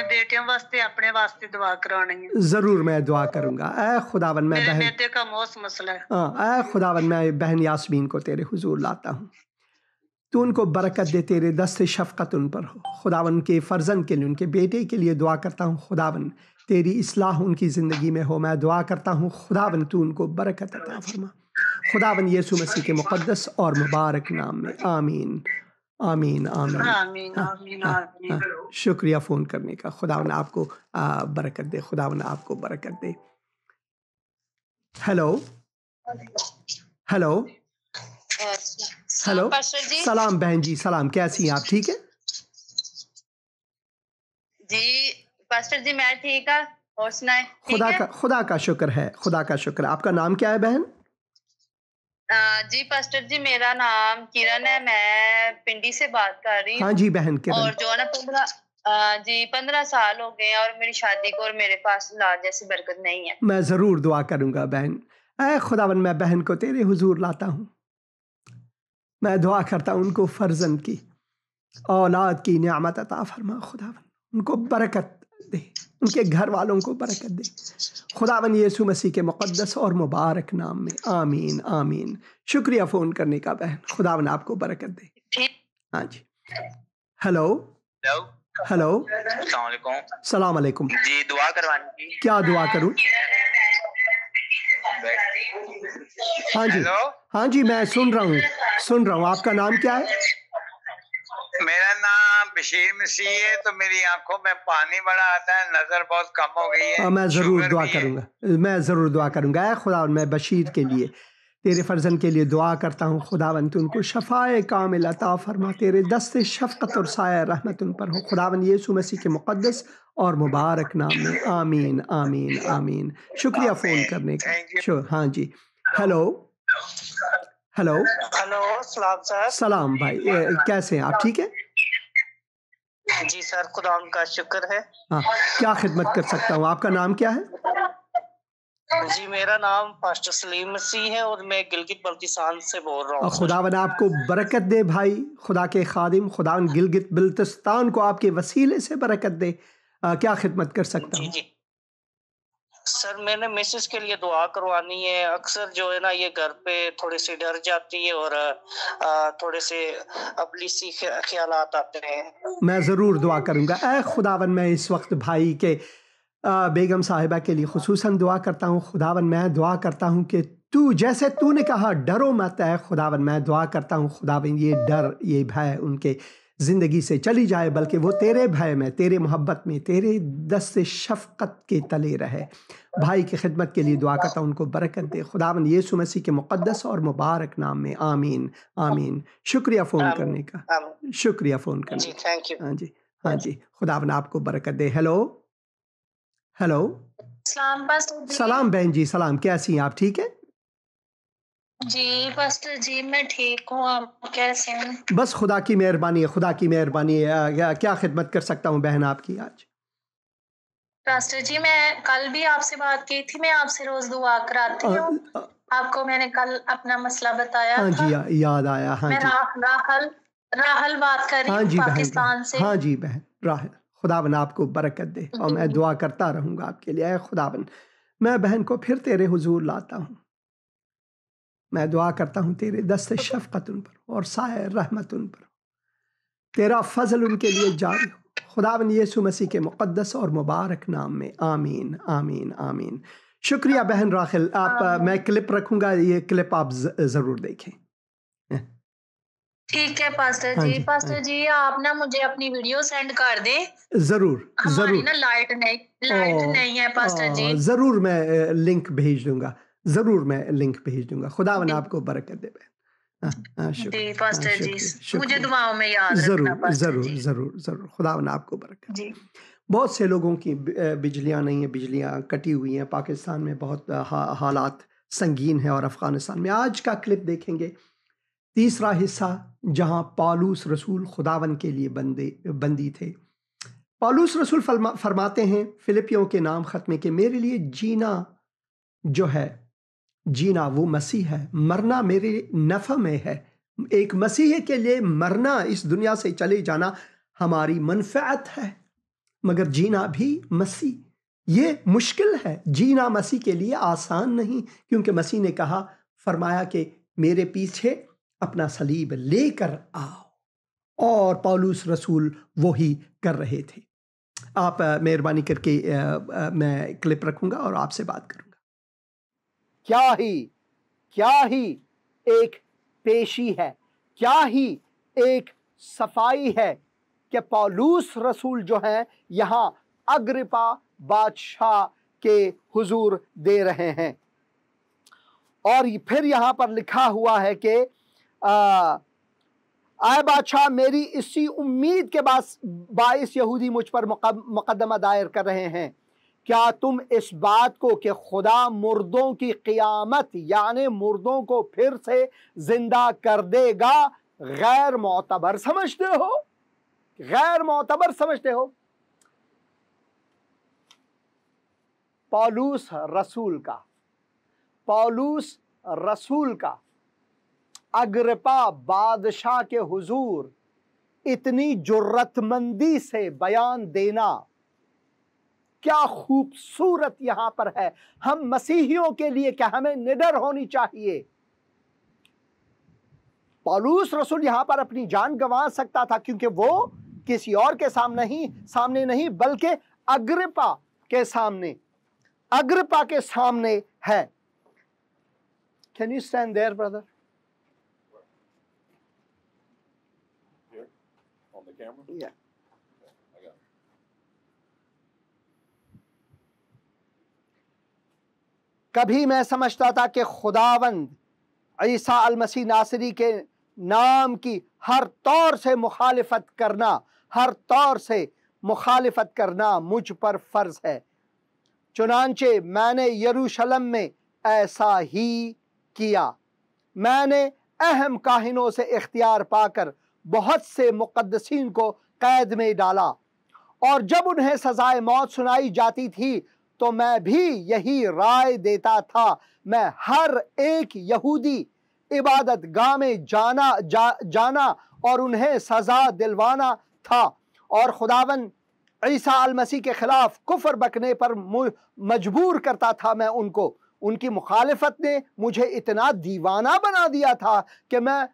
बेटियों वास्ते अपने वास्ते दुआ करानी है। जरूर मैं दुआ करूंगा। ऐ खुदावन, मैं मेरे बहन बेटे का मौत मसला है। ऐ खुदावन, मैं बहन यास्मीन को तेरे हुजूर लाता हूँ। तू उनको बरकत दे, तेरे दस्ते शफ़क़त उन पर हो खुदावन। के फर्जंद के लिए, उनके बेटे के लिए दुआ करता हूँ खुदावन, तेरी इस्लाह उनकी ज़िंदगी में हो। मैं दुआ करता हूँ खुदावन, तू उनको बरकत अता फरमा खुदावन, यीशु मसीह के मुक़द्दस और मुबारक नाम में। आमीन आमीन आमीन आमीन आमीन आमीन। शुक्रिया फ़ोन करने का। खुदावन आपको बरकत दे, खुदावन आपको बरकत दे। हेलो हेलो हेलो, पास्टर जी। सलाम बहन जी, सलाम, कैसी हैं आप? ठीक है जी पास्टर जी, मैं ठीक है, और सुनाए? खुदा का शुक्र है, खुदा का शुक्र है। आपका नाम क्या है बहन? जी पास्टर जी, मेरा नाम किरण है, मैं पिंडी से बात कर रही हूँ। हाँ जी बहन किरण। और जो है ना 15 साल हो गए और मेरी शादी को, और मेरे पास औलाद जैसी बरकत नहीं है। मैं ज़रूर दुआ करूँगा बहन। ऐ खुदावन, मैं बहन को तेरे हुजूर लाता हूँ। मैं दुआ करता हूँ उनको फर्जन की, औलाद की नियामत अता फरमा खुदावन, उनको बरकत दे, उनके घर वालों को बरकत दे खुदावन, यीशु मसीह के मुक़द्दस और मुबारक नाम में, आमीन आमीन। शुक्रिया फ़ोन करने का बहन, खुदावन आपको बरकत दे। हाँ जी। हेलो हेलो, सलाम अलैकुम जी, दुआ करवानी थी। क्या दुआ करूं? हाँ जी, हाँ जी, मैं सुन रहा हूँ। आपका नाम क्या है? मेरा नाम बशीर मसीह है। तो मेरी आंखों में पानी बड़ा आता है, नजर बहुत कम हो गई है। मैं ज़रूर दुआ करूँगा। ऐ खुदा, मैं बशीर के लिए, तेरे फर्जन के लिए दुआ करता हूँ खुदावन, तू उनको शफ़ाए कामिल अता फरमा, तेरे दस्ते शफ़क़त और साया रहमत उन पर हो खुदावन, यीशु मसीह के मुक़द्दस और मुबारक नाम में, आमीन आमीन आमीन। शुक्रिया फ़ोन करने का। हाँ जी। हेलो हेलो सलाम सलाम भाई, कैसे हैं आप? ठीक है जी सर, खुदा का शुक्र है। हाँ, क्या खिदमत कर सकता हूँ? आपका नाम क्या है? जी, मेरा नाम पास्टर सलीम मसीह है और मैं गिलगित बल्तिस्तान से बोल रहा हूँ। खुदावन आपको बरकत दे भाई, खुदा के खादिम, खुदावन गिलगित बल्तिस्तान को आपके वसीले से बरकत दे। क्या खिदमत कर सकता हूँ? जी सर, मैंने मिसेस के लिए दुआ करवानी है। अक्सर जो है ना, ये घर पे थोड़ी सी डर जाती है और थोड़े से अबलीसी ख्यालात आते हैं। मैं ज़रूर दुआ करूँगा। ऐ खुदावन, मैं इस वक्त भाई के बेगम साहिबा के लिए खुसूसन दुआ करता हूँ खुदावन। मैं दुआ करता हूँ कि तू, जैसे तूने कहा डरो मत, है खुदावन, मैं दुआ करता हूँ खुदावन, ये डर, ये भय उनके ज़िंदगी से चली जाए, बल्कि वो तेरे भय में, तेरे मोहब्बत में, तेरे दस्ते शफ़क़त के तले रहे। भाई की खिदमत के लिए दुआ करता हूँ, उनको बरकत दे खुदावन, यीशु मसीह के मुक़द्दस और मुबारक नाम में, आमीन आमीन। शुक्रिया फ़ोन करने का, शुक्रिया फ़ोन करने का। Thank you. हाँ जी, हाँ जी, खुदावन आपको बरकत दे। हेलो हेलो, सलाम बहन जी, सलाम, कैसी हैं आप? ठीक है जी पास्टर जी, मैं ठीक हूँ, आप कैसे हैं? बस खुदा की मेहरबानी है, खुदा की मेहरबानी है। क्या खिदमत कर सकता हूँ बहन आपकी आज? पास्टर जी, मैं कल भी आपसे बात की थी, मैं आपसे रोज दुआ कराती हूँ। आपको मैंने कल अपना मसला बताया हाँ था। जी, याद आया। हाँ मैं जी, राहल बात कर रही हूँ, पाकिस्तान से। हाँ जी बहन राहल, खुदावन आपको बरकत दे और मैं दुआ करता रहूँगा आपके लिए। खुदावन, मैं बहन को फिर तेरे हुजूर लाता हूँ। मैं दुआ करता हूँ तेरे दस्ते शफ़क़त उन पर और साए रहमत उन पर, तेरा फजल उनके लिए जारी हो खुदावन, यीशु मसीह के मुक़द्दस और मुबारक नाम में, आमीन आमीन आमीन। शुक्रिया बहन राखिल। मैं क्लिप रखूँगा, ये क्लिप आप ज़रूर देखें। ठीक है पास्टर जी। पास्टर जी, आप ना मुझे अपनी वीडियो सेंड कर दे। ज़रूर हमारी ना लाइट नहीं है पास्टर जी। ज़रूर मैं लिंक भेज दूंगा। खुदावन आपको बरकत दे जी पास्टर जी, मुझे दुआओं में याद रखना पास्टर जी। ज़रूर खुदावन आपको बरकत दे। बहुत से लोगों की बिजलियां नहीं है, बिजलियां कटी हुई हैं। पाकिस्तान में बहुत हालात संगीन है और अफ़गानिस्तान में। आज का क्लिप देखेंगे, तीसरा हिस्सा, जहां पौलुस रसूल खुदावन के लिए बंदी थे। पौलुस रसूल फरमाते हैं फिलिपियों के नाम खत में कि मेरे लिए जीना जो है, जीना वो मसीह है, मरना मेरे नफ़ा में है। एक मसीह के लिए मरना, इस दुनिया से चले जाना हमारी मनफ़अत है, मगर जीना भी मसीह। ये मुश्किल है, जीना मसीह के लिए आसान नहीं, क्योंकि मसीह ने कहा, फरमाया कि मेरे पीछे अपना सलीब लेकर आओ, और पौलुस रसूल वही कर रहे थे। आप मेहरबानी करके मैं क्लिप रखूंगा और आपसे बात करूंगा। क्या ही एक पेशी है, क्या ही एक सफाई है कि पौलुस रसूल जो है यहाँ अग्रिपा बादशाह के हुजूर दे रहे हैं। और फिर यहाँ पर लिखा हुआ है कि आए बादशाह, मेरी इसी उम्मीद के बाइस यहूदी मुझ पर मुकदमा दायर कर रहे हैं। क्या तुम इस बात को कि खुदा मुर्दों की क़ियामत यानी मुर्दों को फिर से जिंदा कर देगा गैर मोतबर समझते हो? गैर मोतबर समझते हो? पौलुस रसूल का अग्रिप्पा बादशाह के हुजूर इतनी जुर्रतमंदी से बयान देना क्या खूबसूरत यहां पर है। हम मसीहियों के लिए क्या हमें निडर होनी चाहिए? पौलुस रसूल यहां पर अपनी जान गंवा सकता था क्योंकि वो किसी और के सामने नहीं बल्कि अग्रिप्पा के सामने है। Can you stand there, brother? Here? On the camera? Yeah. I got it. कभी मैं समझता था कि खुदावंद ईसा अल मसीह नासरी के नाम की हर तौर से मुखालिफत करना मुझ पर फर्ज है। चुनांचे मैंने यरूशलेम में ऐसा ही किया। मैंने अहम काहिनों से इख्तियार पाकर बहुत से मुक़द्दसीन को कैद में डाला और जब उन्हें सजाए मौत सुनाई जाती थी तो मैं भी यही राय देता था। मैं हर एक यहूदी इबादत गाह में जाना और उन्हें सजा दिलवाना था और खुदावन ईसा अल मसीह के खिलाफ कुफ्र बकने पर मजबूर करता था मैं उनको। उनकी मुखालिफत ने मुझे इतना दीवाना बना दिया था कि मैं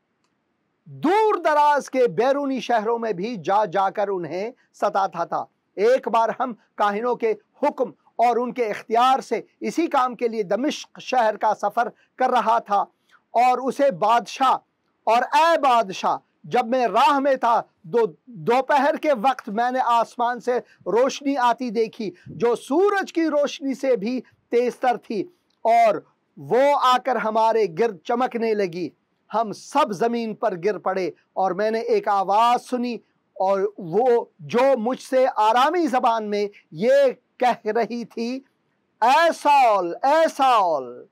दूर दराज के बैरूनी शहरों में भी जाकर उन्हें सताता था। एक बार हम काहिनों के हुक्म और उनके इख्तियार से इसी काम के लिए दमिश्क शहर का सफ़र कर रहा था और उसे बादशाह जब मैं राह में था दोपहर के वक्त मैंने आसमान से रोशनी आती देखी जो सूरज की रोशनी से भी तेजतर थी और वो आकर हमारे गिर्द चमकने लगी। हम सब जमीन पर गिर पड़े और मैंने एक आवाज सुनी और वो जो मुझसे आरामी जबान में ये कह रही थी, ऐ साउल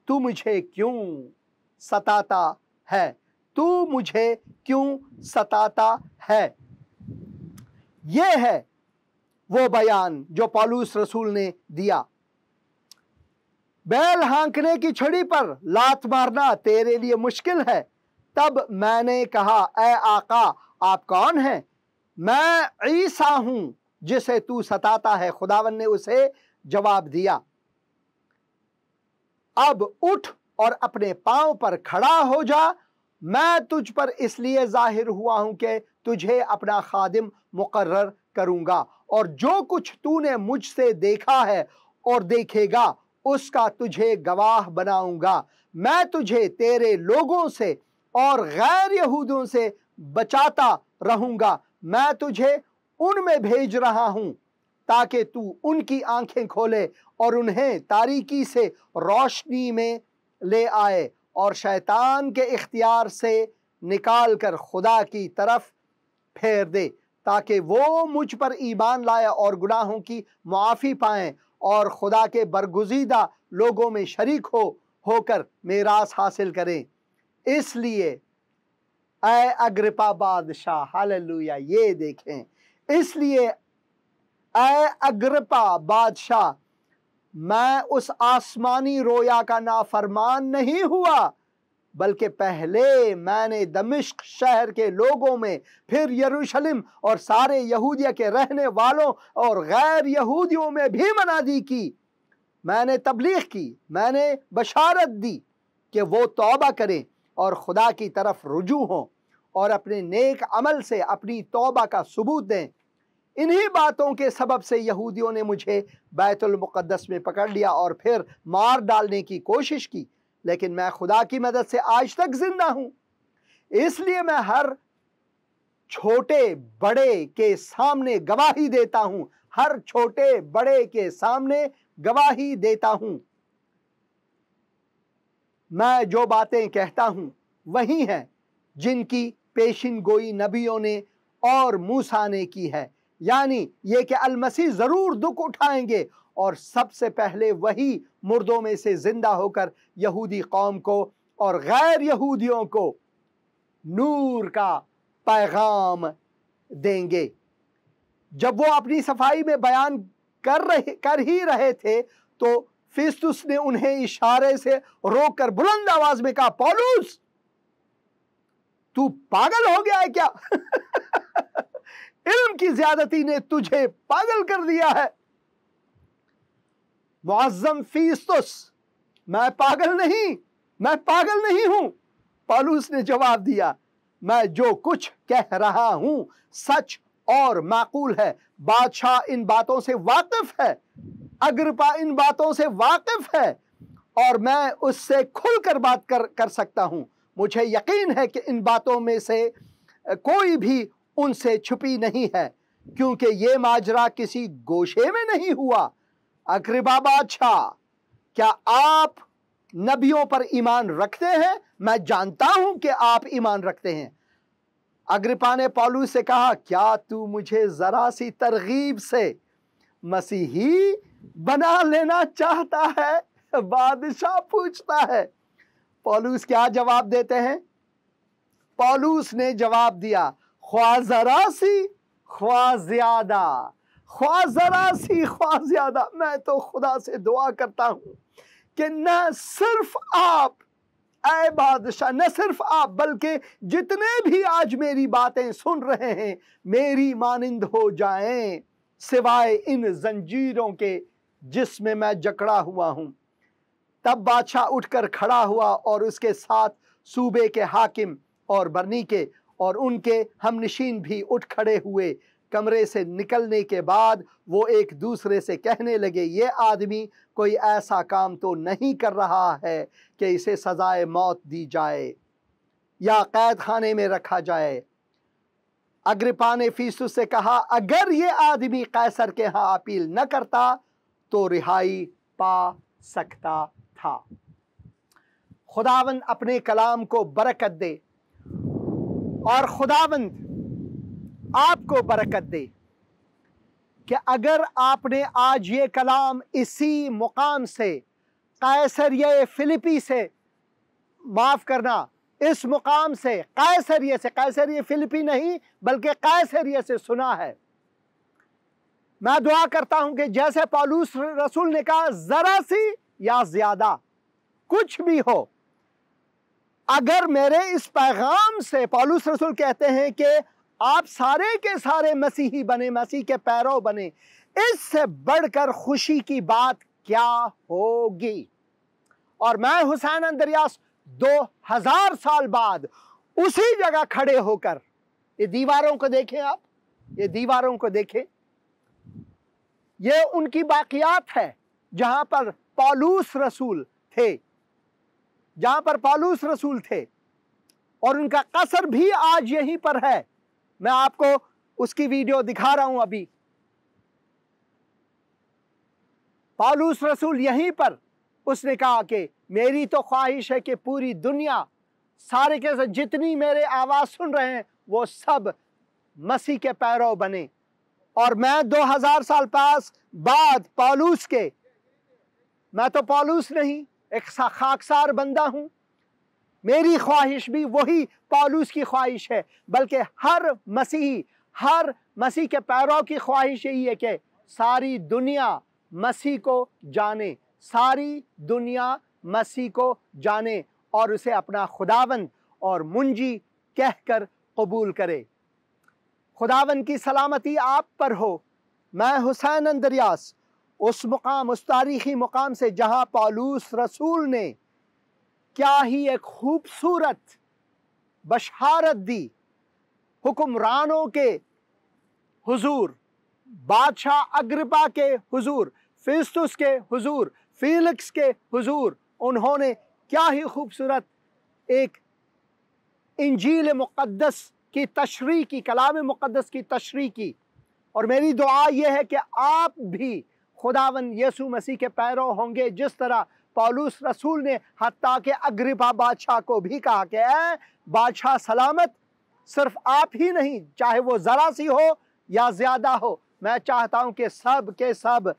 तू मुझे क्यों सताता है? तू मुझे क्यों सताता है? ये है वो बयान जो पौलुस रसूल ने दिया। बैल हाँकने की छड़ी पर लात मारना तेरे लिए मुश्किल है। तब मैंने कहा, ऐ आका आप कौन हैं? मैं ईसा हूं जिसे तू सताता है। खुदावन ने उसे जवाब दिया, अब उठ और अपने पांव पर खड़ा हो जा। मैं तुझ पर इसलिए जाहिर हुआ हूं कि तुझे अपना खादिम मुकर्रर करूंगा और जो कुछ तूने मुझसे देखा है और देखेगा उसका तुझे गवाह बनाऊंगा। मैं तुझे तेरे लोगों से और गैर यहूदियों से बचाता रहूंगा। मैं तुझे उनमें भेज रहा हूं ताकि तू उनकी आंखें खोले और उन्हें तारीकी से रोशनी में ले आए और शैतान के इख्तियार से निकाल कर खुदा की तरफ फेर दे, ताकि वो मुझ पर ईमान लाए और गुनाहों की मुआफ़ी पाएं और खुदा के बरगुज़ीदा लोगों में शरीक होकर मेरास हासिल करें। इसलिए ऐ अग्रिप्पा बादशाह, हालेलुया, ये देखें, इसलिए ऐ अग्रिप्पा बादशाह, मैं उस आसमानी रोया का नाफरमान नहीं हुआ, बल्कि पहले मैंने दमिश्क शहर के लोगों में, फिर यरूशलेम और सारे यहूदिया के रहने वालों और गैर यहूदियों में भी मनादी की। मैंने तबलीग की, मैंने बशारत दी कि वो तौबा करें और खुदा की तरफ रुजू हों और अपने नेक अमल से अपनी तौबा का सबूत दें। इन्हीं बातों के सबब से यहूदियों ने मुझे बैतुल मुक़द्दस में पकड़ लिया और फिर मार डालने की कोशिश की, लेकिन मैं खुदा की मदद से आज तक जिंदा हूं। इसलिए मैं हर छोटे बड़े के सामने गवाही देता हूं, हर छोटे बड़े के सामने गवाही देता हूं। मैं जो बातें कहता हूँ वही हैं जिनकी पेशिन गोई नबियों ने और मूसा ने की है, यानी ये कि अल मसीह ज़रूर दुख उठाएंगे और सबसे पहले वही मुर्दों में से जिंदा होकर यहूदी कौम को और गैर यहूदियों को नूर का पैगाम देंगे। जब वो अपनी सफाई में बयान कर ही रहे थे तो फिस्तुस ने उन्हें इशारे से रोककर बुलंद आवाज में कहा, पौलुस तू पागल हो गया है क्या? इल्म की ज्यादती ने तुझे पागल कर दिया है। मुअज्जम फिस्तुस, मैं पागल नहीं हूं। पौलुस ने जवाब दिया, मैं जो कुछ कह रहा हूं सच और माकूल है। बादशाह इन बातों से वाकिफ है, अग्रिप्पा इन बातों से वाकिफ है और मैं उससे खुलकर बात कर सकता हूं। मुझे यकीन है कि इन बातों में से कोई भी उनसे छुपी नहीं है, क्योंकि ये माजरा किसी गोशे में नहीं हुआ। अग्रिप्पा बादशाह, क्या आप नबियों पर ईमान रखते हैं? मैं जानता हूं कि आप ईमान रखते हैं। अग्रिप्पा ने पौलुस से कहा, क्या तू मुझे जरा सी तरगीब से मसीही बना लेना चाहता है? बादशाह पूछता है। पौलुस क्या जवाब देते हैं? पौलुस ने जवाब दिया, ख्वा जरा सी ख्वा ज्यादा, ख्वा जरा सी ख्वा ज्यादा। मैं तो खुदा से दुआ करता हूं कि न सिर्फ आप ऐ बादशाह, न सिर्फ आप बल्कि जितने भी आज मेरी बातें सुन रहे हैं मेरी मानिंद हो जाएं, सिवाय इन जंजीरों के जिसमें मैं जकड़ा हुआ हूं। तब बादशाह उठकर खड़ा हुआ और उसके साथ सूबे के हाकिम और बरनीके और उनके हमनशीन भी उठ खड़े हुए। कमरे से निकलने के बाद वो एक दूसरे से कहने लगे, ये आदमी कोई ऐसा काम तो नहीं कर रहा है कि इसे सजाए मौत दी जाए या कैद खाने में रखा जाए। अग्रिप्पा ने फिस्तुस से कहा, अगर ये आदमी कैसर के यहाँ अपील न करता तो रिहाई पा सकता था। खुदावंद अपने कलाम को बरकत दे और खुदावंद आपको बरकत दे कि अगर आपने आज ये कलाम इसी मुकाम से कैसरिया फिलिपी से, माफ करना, इस मुकाम से कैसरिया फिलिपी नहीं बल्कि कैसरिया से सुना है, मैं दुआ करता हूं कि जैसे पौलुस रसूल ने कहा, जरा सी या ज्यादा कुछ भी हो, अगर मेरे इस पैगाम से, पौलुस रसूल कहते हैं कि आप सारे के सारे मसीही बने, मसीह के पैरों बने, इससे बढ़कर खुशी की बात क्या होगी। और मैं हुसैन अंद्रियास 2000 साल बाद उसी जगह खड़े होकर, ये दीवारों को देखें आप, ये दीवारों को देखें, ये उनकी बाकियात है जहां पर पौलुस रसूल थे, जहां पर पौलुस रसूल थे, और उनका कसर भी आज यहीं पर है। मैं आपको उसकी वीडियो दिखा रहा हूं अभी। पौलुस रसूल यहीं पर उसने कहा कि मेरी तो ख्वाहिश है कि पूरी दुनिया, सारे के सारे जितनी मेरे आवाज सुन रहे हैं वो सब मसीह के पैरों बने। और मैं 2000 साल पास बाद पौलुस के, मैं तो पौलुस नहीं, एक खाकसार बंदा हूं, मेरी ख्वाहिश भी वही पौलुस की ख्वाहिश है, बल्कि हर मसीह के पैरों की ख्वाहिश यही है कि सारी दुनिया मसीह को जाने, सारी दुनिया मसीह को जाने और उसे अपना खुदावंद और मुंजी कहकर कबूल करे। खुदावंद की सलामती आप पर हो। मैं हुसैन अंद्रियास उस मुकाम, उस तारीखी मुकाम से जहां पौलुस रसूल ने क्या ही एक खूबसूरत बशारत दी, हुक्मरानों के हुजूर, बादशाह अग्रिप्पा के हुजूर, फिस्तुस के हुजूर, फीलिक्स के हुजूर, उन्होंने क्या ही खूबसूरत एक इंजील मुक़द्दस की तशरीह की, कलाम मुक़द्दस की तशरीह की। और मेरी दुआ यह है कि आप भी खुदावंद यीशु मसीह के पैरों होंगे जिस तरह पौलुस रसूल ने हत्ता के अग्रिपा बादशाह को भी कहा कि ऐ बादशाह सलामत, सिर्फ आप ही नहीं, चाहे वो ज़रा सी हो या ज़्यादा हो, मैं चाहता हूँ कि सब के सब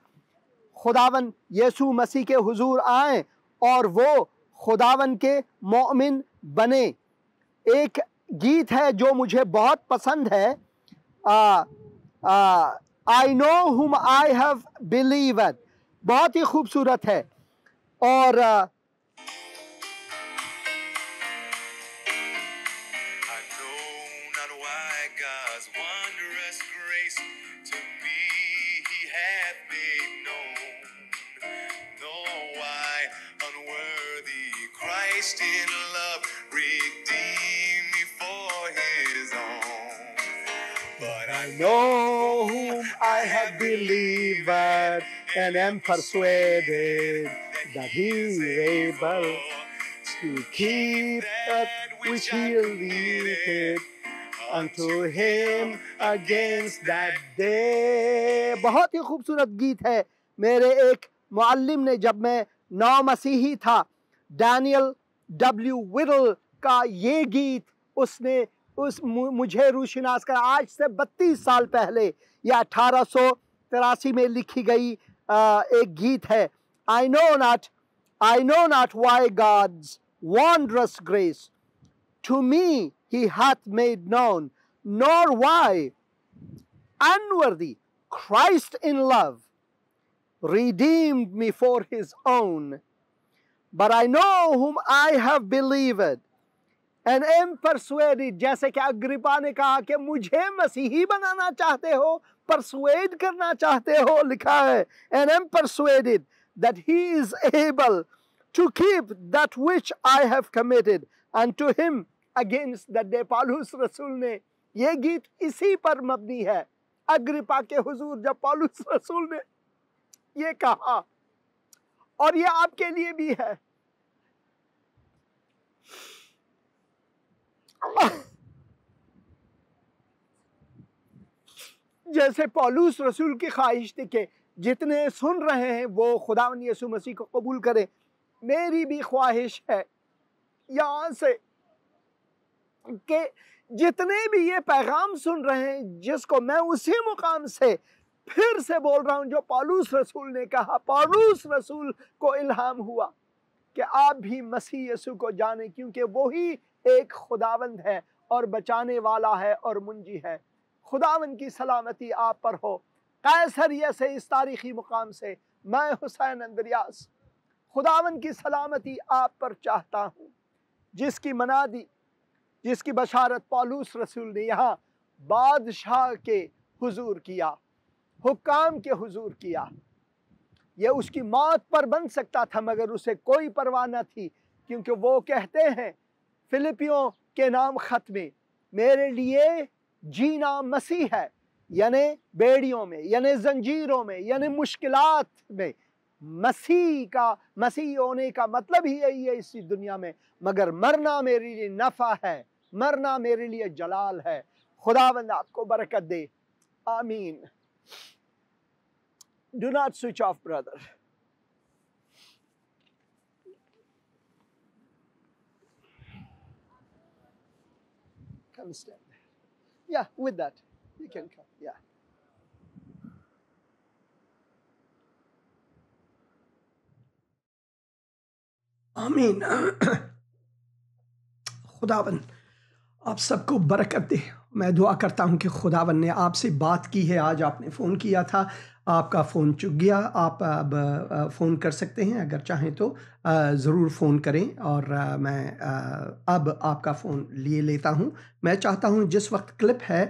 खुदावन यीशु मसीह के हुजूर आएं और वो खुदावन के मोमिन बने। एक गीत है जो मुझे बहुत पसंद है, आई नो हुम आई हैव बिलीव्ड, बहुत ही खूबसूरत है। और I know whom I have believed and am persuaded that he is able to keep that which he leadeth unto him against that day। बहुत ही खूबसूरत गीत है। मेरे एक मुअल्लिम ने, जब मैं नौ मसीही था, डैनियल डब्ल्यू विडल का ये गीत उसने मुझे रूशिनास का आज से 32 साल पहले या 1883 में लिखी गई एक गीत है। I know not why God's wondrous grace to me he hath made known, nor why unworthy Christ in love redeemed me for his own, but I know whom I have believed and am persuaded। जैसे कि Agrippa ने कहा कि मुझे मसीही बनाना चाहते हो, persuade करना चाहते हो, लिखा है and am persuaded that he is able to keep that which I have committed unto him against that day। पौलुस रसूल ने, ये गीत इसी पर मबनी है। अग्रिपा के हुजूर जब पौलुस रसूल ने ये कहा, और ये आपके लिए भी है, जैसे पौलुस रसूल की ख्वाहिश थी कि जितने सुन रहे हैं वो खुदावन यीशु मसीह को कबूल करें, मेरी भी ख्वाहिश है यहाँ से कि जितने भी ये पैगाम सुन रहे हैं, जिसको मैं उसी मुकाम से फिर से बोल रहा हूँ जो पौलुस रसूल ने कहा। पौलुस रसूल को इल्हाम हुआ कि आप भी मसीह यीशु को जाने, क्योंकि वही एक खुदावंद है और बचाने वाला है और मुंजी है। खुदावंद की सलामती आप पर हो। कैसरिया से इस तारीखी मुकाम से मैं हुसैन अंद्रियास खुदावंद की सलामती आप पर चाहता हूँ, जिसकी मनादी, जिसकी बशारत पौलुस रसूल ने यहाँ बादशाह के हुजूर किया, हुक्काम के हुजूर किया। ये उसकी मौत पर बन सकता था, मगर उसे कोई परवाह न थी, क्योंकि वो कहते हैं फिलिपियों के नाम खत में, मेरे लिए जीना मसीह है, यानी बेड़ियों में, यानी जंजीरों में, यानी मुश्किलात में। मसीह होने का मतलब ही यही है इसी दुनिया में, मगर मरना मेरे लिए नफ़ा है, मरना मेरे लिए जलाल है। खुदावंद आपको बरकत दे, आमीन। Do not switch off, brother. Come stand. Yeah, with that. You can come. Yeah. आमीन। खुदावन आप सबको बरकत दे। मैं दुआ करता हूँ कि खुदावन ने आपसे बात की है। आज आपने फ़ोन किया था, आपका फ़ोन चुक गया। आप अब फ़ोन कर सकते हैं, अगर चाहें तो ज़रूर फ़ोन करें, और मैं अब आपका फ़ोन लिए लेता हूँ। मैं चाहता हूँ जिस वक्त क्लिप है,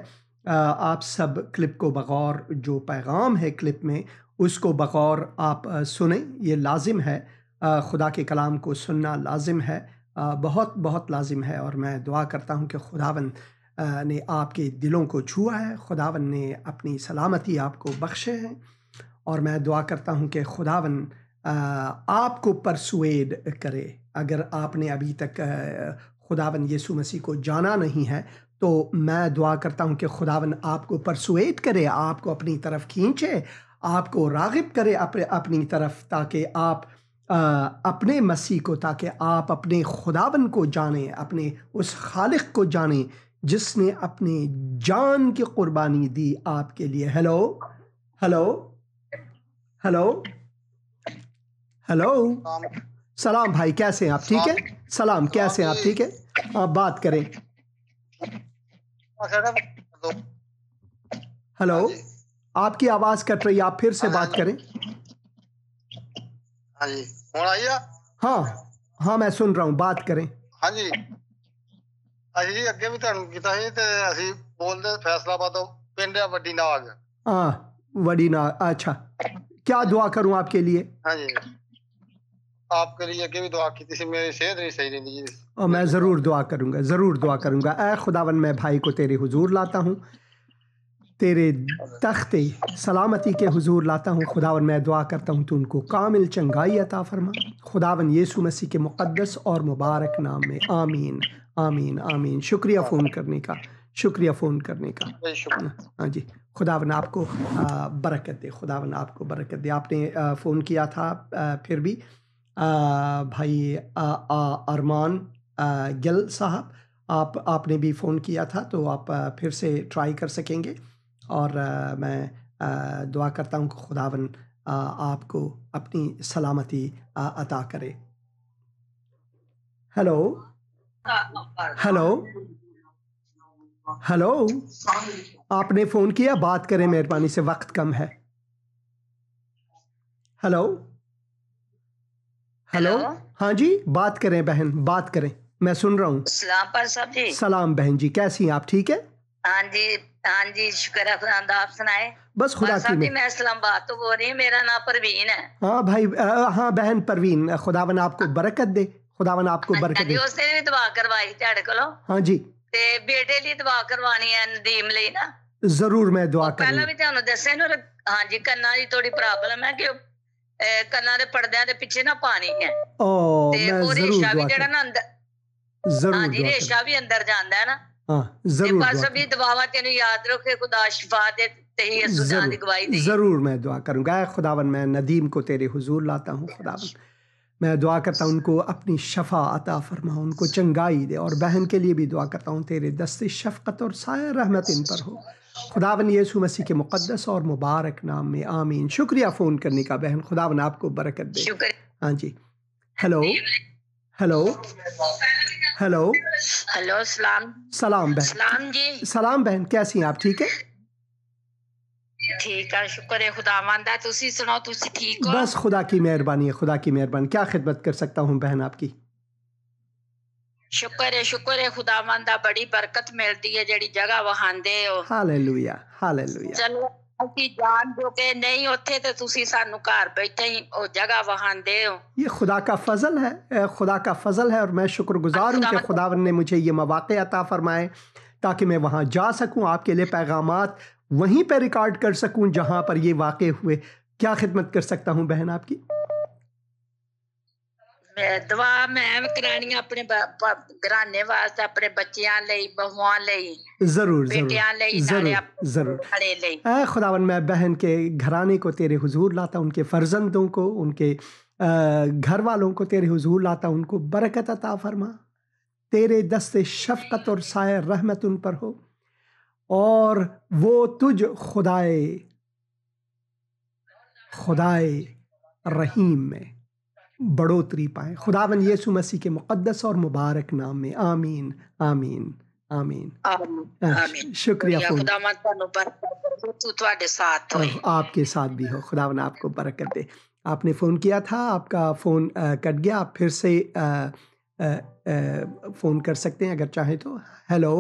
आप सब क्लिप को बगौर, जो पैगाम है क्लिप में उसको बगौर आप सुने। ये लाजिम है, खुदा के कलाम को सुनना लाजिम है, बहुत बहुत लाजिम है। और मैं दुआ करता हूँ कि खुदावन ने आपके दिलों को छुआ है, खुदावन ने अपनी सलामती आपको बख्शे हैं। और मैं दुआ करता हूँ कि खुदावन आपको परसुएड करे। अगर आपने अभी तक खुदावन यीशु मसीह को जाना नहीं है, तो मैं दुआ करता हूँ कि खुदावन आपको परसुएड करे, आपको अपनी तरफ खींचे, आपको राग़िब करे अपनी तरफ, ताकि आप अपने मसीह को, ताकि आप अपने खुदावन को जानें, अपने उस खालिक को जानें जिसने अपनी जान की कुर्बानी दी आपके लिए। हेलो हेलो हेलो हेलो, सलाम भाई, कैसे हैं आप? ठीक है, सलाम, कैसे हैं आप? ठीक है, आप बात करें। हेलो, आपकी आवाज कट रही है, आप फिर से बात करें। हाँ जी, फोन आई है? हाँ, मैं सुन रहा हूँ, बात करें। हाँ जी, ਅਸੀਂ ਅੱਗੇ ਵੀ ਤੁਹਾਨੂੰ ਕੀਤਾ ਸੀ ਤੇ ਅਸੀਂ ਬੋਲਦੇ ਫੈਸਲਾਬਾਦ ਤੋਂ ਪਿੰਡ ਆ ਵੱਡੀ ਨਾਗ। वडी नाग, अच्छा, क्या दुआ करूं आपके लिए? हाँ जी, आपके लिए आगे भी दुआ की थी, मेरी सेहत नहीं सही रहती जी। और मैं ज़रूर दुआ करूंगा, ज़रूर दुआ करूंगा। ऐ खुदावन, मैं भाई को तेरे हुजूर लाता हूँ, तेरे तख्ते सलामती के हुजूर लाता हूँ। खुदावन, मैं दुआ करता हूँ तू उनको कामिल चंगाई अता फरमा, खुदावन यीशु मसीह के मुक़द्दस और मुबारक नाम में, आमीन आमीन आमीन। शुक्रिया फ़ोन करने का, शुक्रिया फ़ोन करने का। हाँ जी, खुदावन आपको बरकत दे, खुदावन आपको बरकत दे। आपने फ़ोन किया था फिर भी भाई अरमान गिल साहब, आपने भी फ़ोन किया था, तो आप फिर से ट्राई कर सकेंगे। और मैं दुआ करता हूँ कि खुदावन आपको अपनी सलामती अता करे। हेलो हेलो हेलो, आपने फ़ोन किया, बात करें मेहरबानी से, वक्त कम है। हेलो हेलो, हाँ जी, बात करें बहन, बात करें, मैं सुन रहा हूँ। सलाम पर साहब जी। सलाम बहन जी, कैसी हैं आप? ठीक है, हाँ जी, हाँ जी, शुक्र है खुदा का। आप सुनाए? बस खुदा की मैं इस्लामाबाद तो बोल रही हूँ, मेरा नाम परवीन है। हाँ भाई, हाँ बहन परवीन, खुदावन आपको बरकत दे, खुदावन आपको बरकत दे। उस दिन भी दुआ करवाई तेरे को। हाँ जी, ते बेटे लिए दुआ करवानी है, नदीम लिए ना। जरूर मैं दुआ करूंगा। पहला भी ਤੁਹਾਨੂੰ ਦੱਸਿਆ ਨਾ, हाँ जी, ਕੰਨਾਂ ਦੀ ਥੋੜੀ ਪ੍ਰੋਬਲਮ ਹੈ ਕਿ ਕੰਨਾਂ ਦੇ ਪਰਦਿਆਂ ਦੇ ਪਿੱਛੇ ਨਾ ਪਾਣੀ ਹੈ। ਤੇ ਉਹ ਰੇਸ਼ਾ ਵੀ ਜਿਹੜਾ ਨਾ ਅੰਦਰ, ਜ਼ਰੂਰ हाँ जी, रेशा भी अंदर जाता है ना। हाँ, जरूर बस भी दुआवा तेन याद रखे, खुदा शिफा दे, तेरी यसू जान दी गवाही दे। जरूर मैं दुआ करूंगा। खुदावन, मैं नदीम को तेरे हुजूर लाता हूँ, खुदावन मैं दुआ करता हूँ उनको अपनी शफा अता फरमा, उनको चंगाई दे। और बहन के लिए भी दुआ करता हूँ तेरे दस्ते शफकत और साया रहमत इन पर हो, खुदावन यीशु मसीह के मुक़द्दस और मुबारक नाम में, आमीन। शुक्रिया फ़ोन करने का बहन, खुदावन आपको बरकत दे। हाँ जी, हेलो हेलो हेलो हेलो, सलाम सलाम बहन। सलाम जी। सलाम बहन, कैसी हैं आप? ठीक है, ठीक है, शुक्र है खुदावंद दा। तुसी सुनाओ, तुसी ठीक हो? बस खुदा की मेहरबानी है, खुदा की मेहरबानी। क्या खिदमत कर सकता हूँ बहन आपकी? शुक्र है खुदावंद दा, बड़ी बरकत मिलती है जेड़ी जगह वहांदे हो। Hallelujah hallelujah. चलो ਅਸੀਂ ਜਾਣ ਜੋ के नहीं होते तो तुसी सानू घर बैठे ही ओ जगह वहांदे हो। ये खुदा का फजल है, खुदा का फजल है। और मैं शुक्रगुजार हूँ कि खुदावन ने मुझे ये मौक़े अता फरमाए ताकि मैं वहाँ जा सकूँ, आपके लिए पैगामात वहीं पर रिकॉर्ड कर सकूँ जहाँ पर ये वाक़े हुए। क्या खिदमत कर सकता हूँ बहन आपकी? दुआ मैं करानी अपने घराने वास्ते, अपने बच्चियां लई, बहुआं लई, जरूर बेटियां लई, जरूर जरूर। लई। खुदावन, मैं बहन के घराने को तेरे हुजूर लाता हूँ, उनके फर्जंदों को, उनके घर वालों को तेरे हुजूर लाता हूँ, उनको बरकत अता फरमा, तेरे दस्ते शफकत और साया रहमत उन पर हो, और वो तुझ खुदाए रहीम में बढ़ोतरी पाए, खुदावन यीशु मसीह के मुक़द्दस और मुबारक नाम में, आमीन आमीन आमीन। शुक्रिया फ़ोन, आपके साथ भी हो, खुदावन आपको बरकत दे। आपने फ़ोन किया था, आपका फ़ोन कट गया, आप फिर से फ़ोन कर सकते हैं अगर चाहें तो। हेलो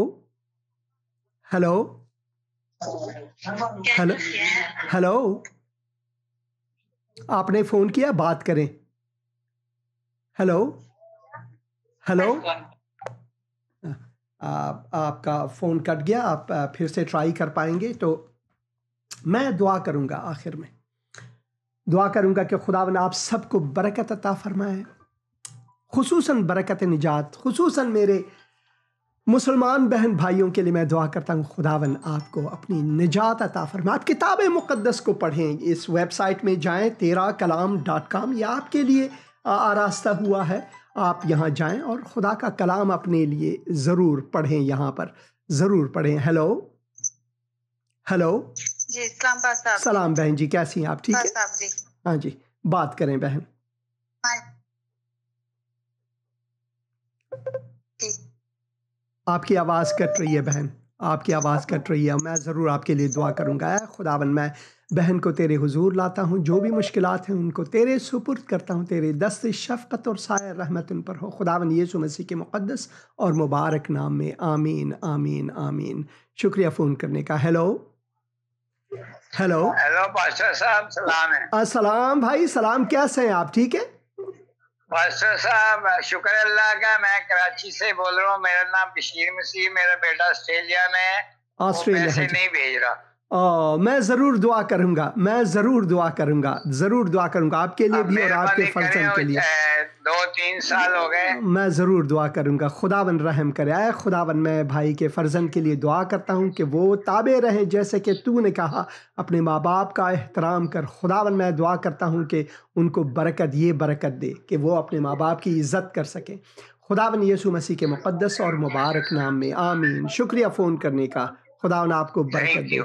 हेलो हेलो हेलो, आपने फ़ोन किया, बात करें। हेलो हेलो, आपका फ़ोन कट गया, आप फिर से ट्राई कर पाएंगे तो मैं दुआ करूंगा। आखिर में दुआ करूंगा कि खुदावन आप सबको बरकत अता फरमाए, खुसूसन बरकत निजात, खुसूसन मेरे मुसलमान बहन भाइयों के लिए मैं दुआ करता हूँ, खुदावन आपको अपनी निजात अता फरमाए। आप किताब मुक़द्दस को पढ़ें, इस वेबसाइट में जाएं, terakalam.com, या आपके लिए आरास्ता हुआ है, आप यहाँ जाएं और खुदा का कलाम अपने लिए ज़रूर पढ़ें, यहाँ पर ज़रूर पढ़ें। हेलो हेलो जी, सलाम पास्टर। सलाम बहन जी, कैसी हैं आप? ठीक है जी। हाँ जी, बात करें बहन। आपकी आवाज़ कट रही है बहन, आपकी आवाज़ कट रही है। मैं ज़रूर आपके लिए दुआ करूँगा। खुदावन, मैं बहन को तेरे हुजूर लाता हूँ, जो भी मुश्किलात हैं उनको तेरे सुपुर्द करता हूँ। तेरे दस्त शफ़क़त और साया रहमत उन पर हो खुदावन, यीशु मसीह के मुक़द्दस और मुबारक नाम में, आमीन आमीन आमीन। शुक्रिया फ़ोन करने का। हेलो हेलो हेलो पास्टर साहब, सलाम है। अस्सलाम भाई, सलाम। कैसे हैं आप? ठीक है पास्टर साहब, शुक्र अल्लाह का। मैं कराची से बोल रहा हूँ। मेरा नाम बशीर मसीह, मेरा बेटा ऑस्ट्रेलिया में है। ऑस्ट्रेलिया पैसे नहीं भेज रहा। मैं ज़रूर दुआ करूँगा, मैं ज़रूर दुआ करूँगा, ज़रूर दुआ करूँगा आपके लिए भी और आपके फर्जन के लिए। 2-3 साल हो गए। मैं ज़रूर दुआ करूँगा। खुदावन रहम करे। आए खुदावन, मैं भाई के फर्जन के लिए दुआ करता हूँ कि वो ताबे रहें, जैसे कि तूने कहा अपने माँ बाप का एहतराम कर। खुदावन, मैं दुआ करता हूँ कि उनको बरकत दे कि वो अपने माँ बाप की इज़्ज़त कर सकें। खुदावन यीशु मसीह के मुक़द्दस और मुबारक नाम में, आमीन। शुक्रिया फ़ोन करने का। खुदावन आपको बरकत दे।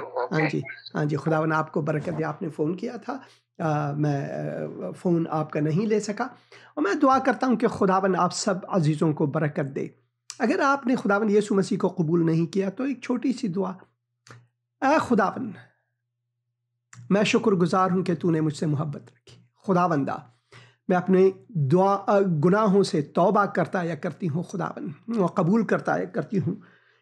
हाँ जी, खुदावन आपको बरकत दे। आपने फ़ोन किया था, मैं फ़ोन आपका नहीं ले सका, और मैं दुआ करता हूँ कि खुदावन आप सब अजीज़ों को बरकत दे। अगर आपने खुदावन यीशु मसीह को कबूल नहीं किया तो एक छोटी सी दुआ। खुदावन, मैं शुक्रगुजार हूँ कि तूने मुझसे मोहब्बत रखी। खुदावंदा, मैं अपने गुनाहों से तौबा करता या करती हूँ खुदावन, और कबूल करता या करती हूँ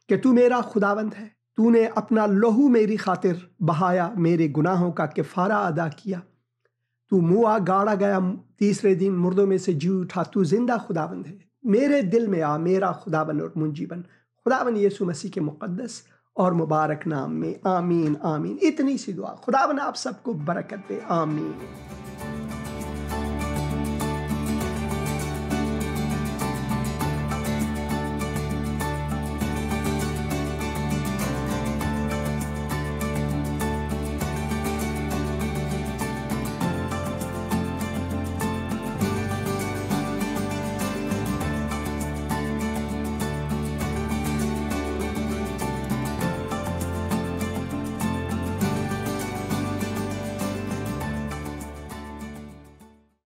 कि तू मेरा खुदावंद है। तूने अपना लहू मेरी खातिर बहाया, मेरे गुनाहों का किफ़ारा अदा किया। तू मुआ गाड़ा गया, तीसरे दिन मुर्दों में से जी उठा। तू जिंदा खुदावंद है। मेरे दिल में आ, मेरा खुदावन और मुंजीबन। खुदावन यीशु मसीह के मुक़द्दस और मुबारक नाम में, आमीन आमीन। इतनी सी दुआ। खुदावन आप सबको बरकत दे, आमीन।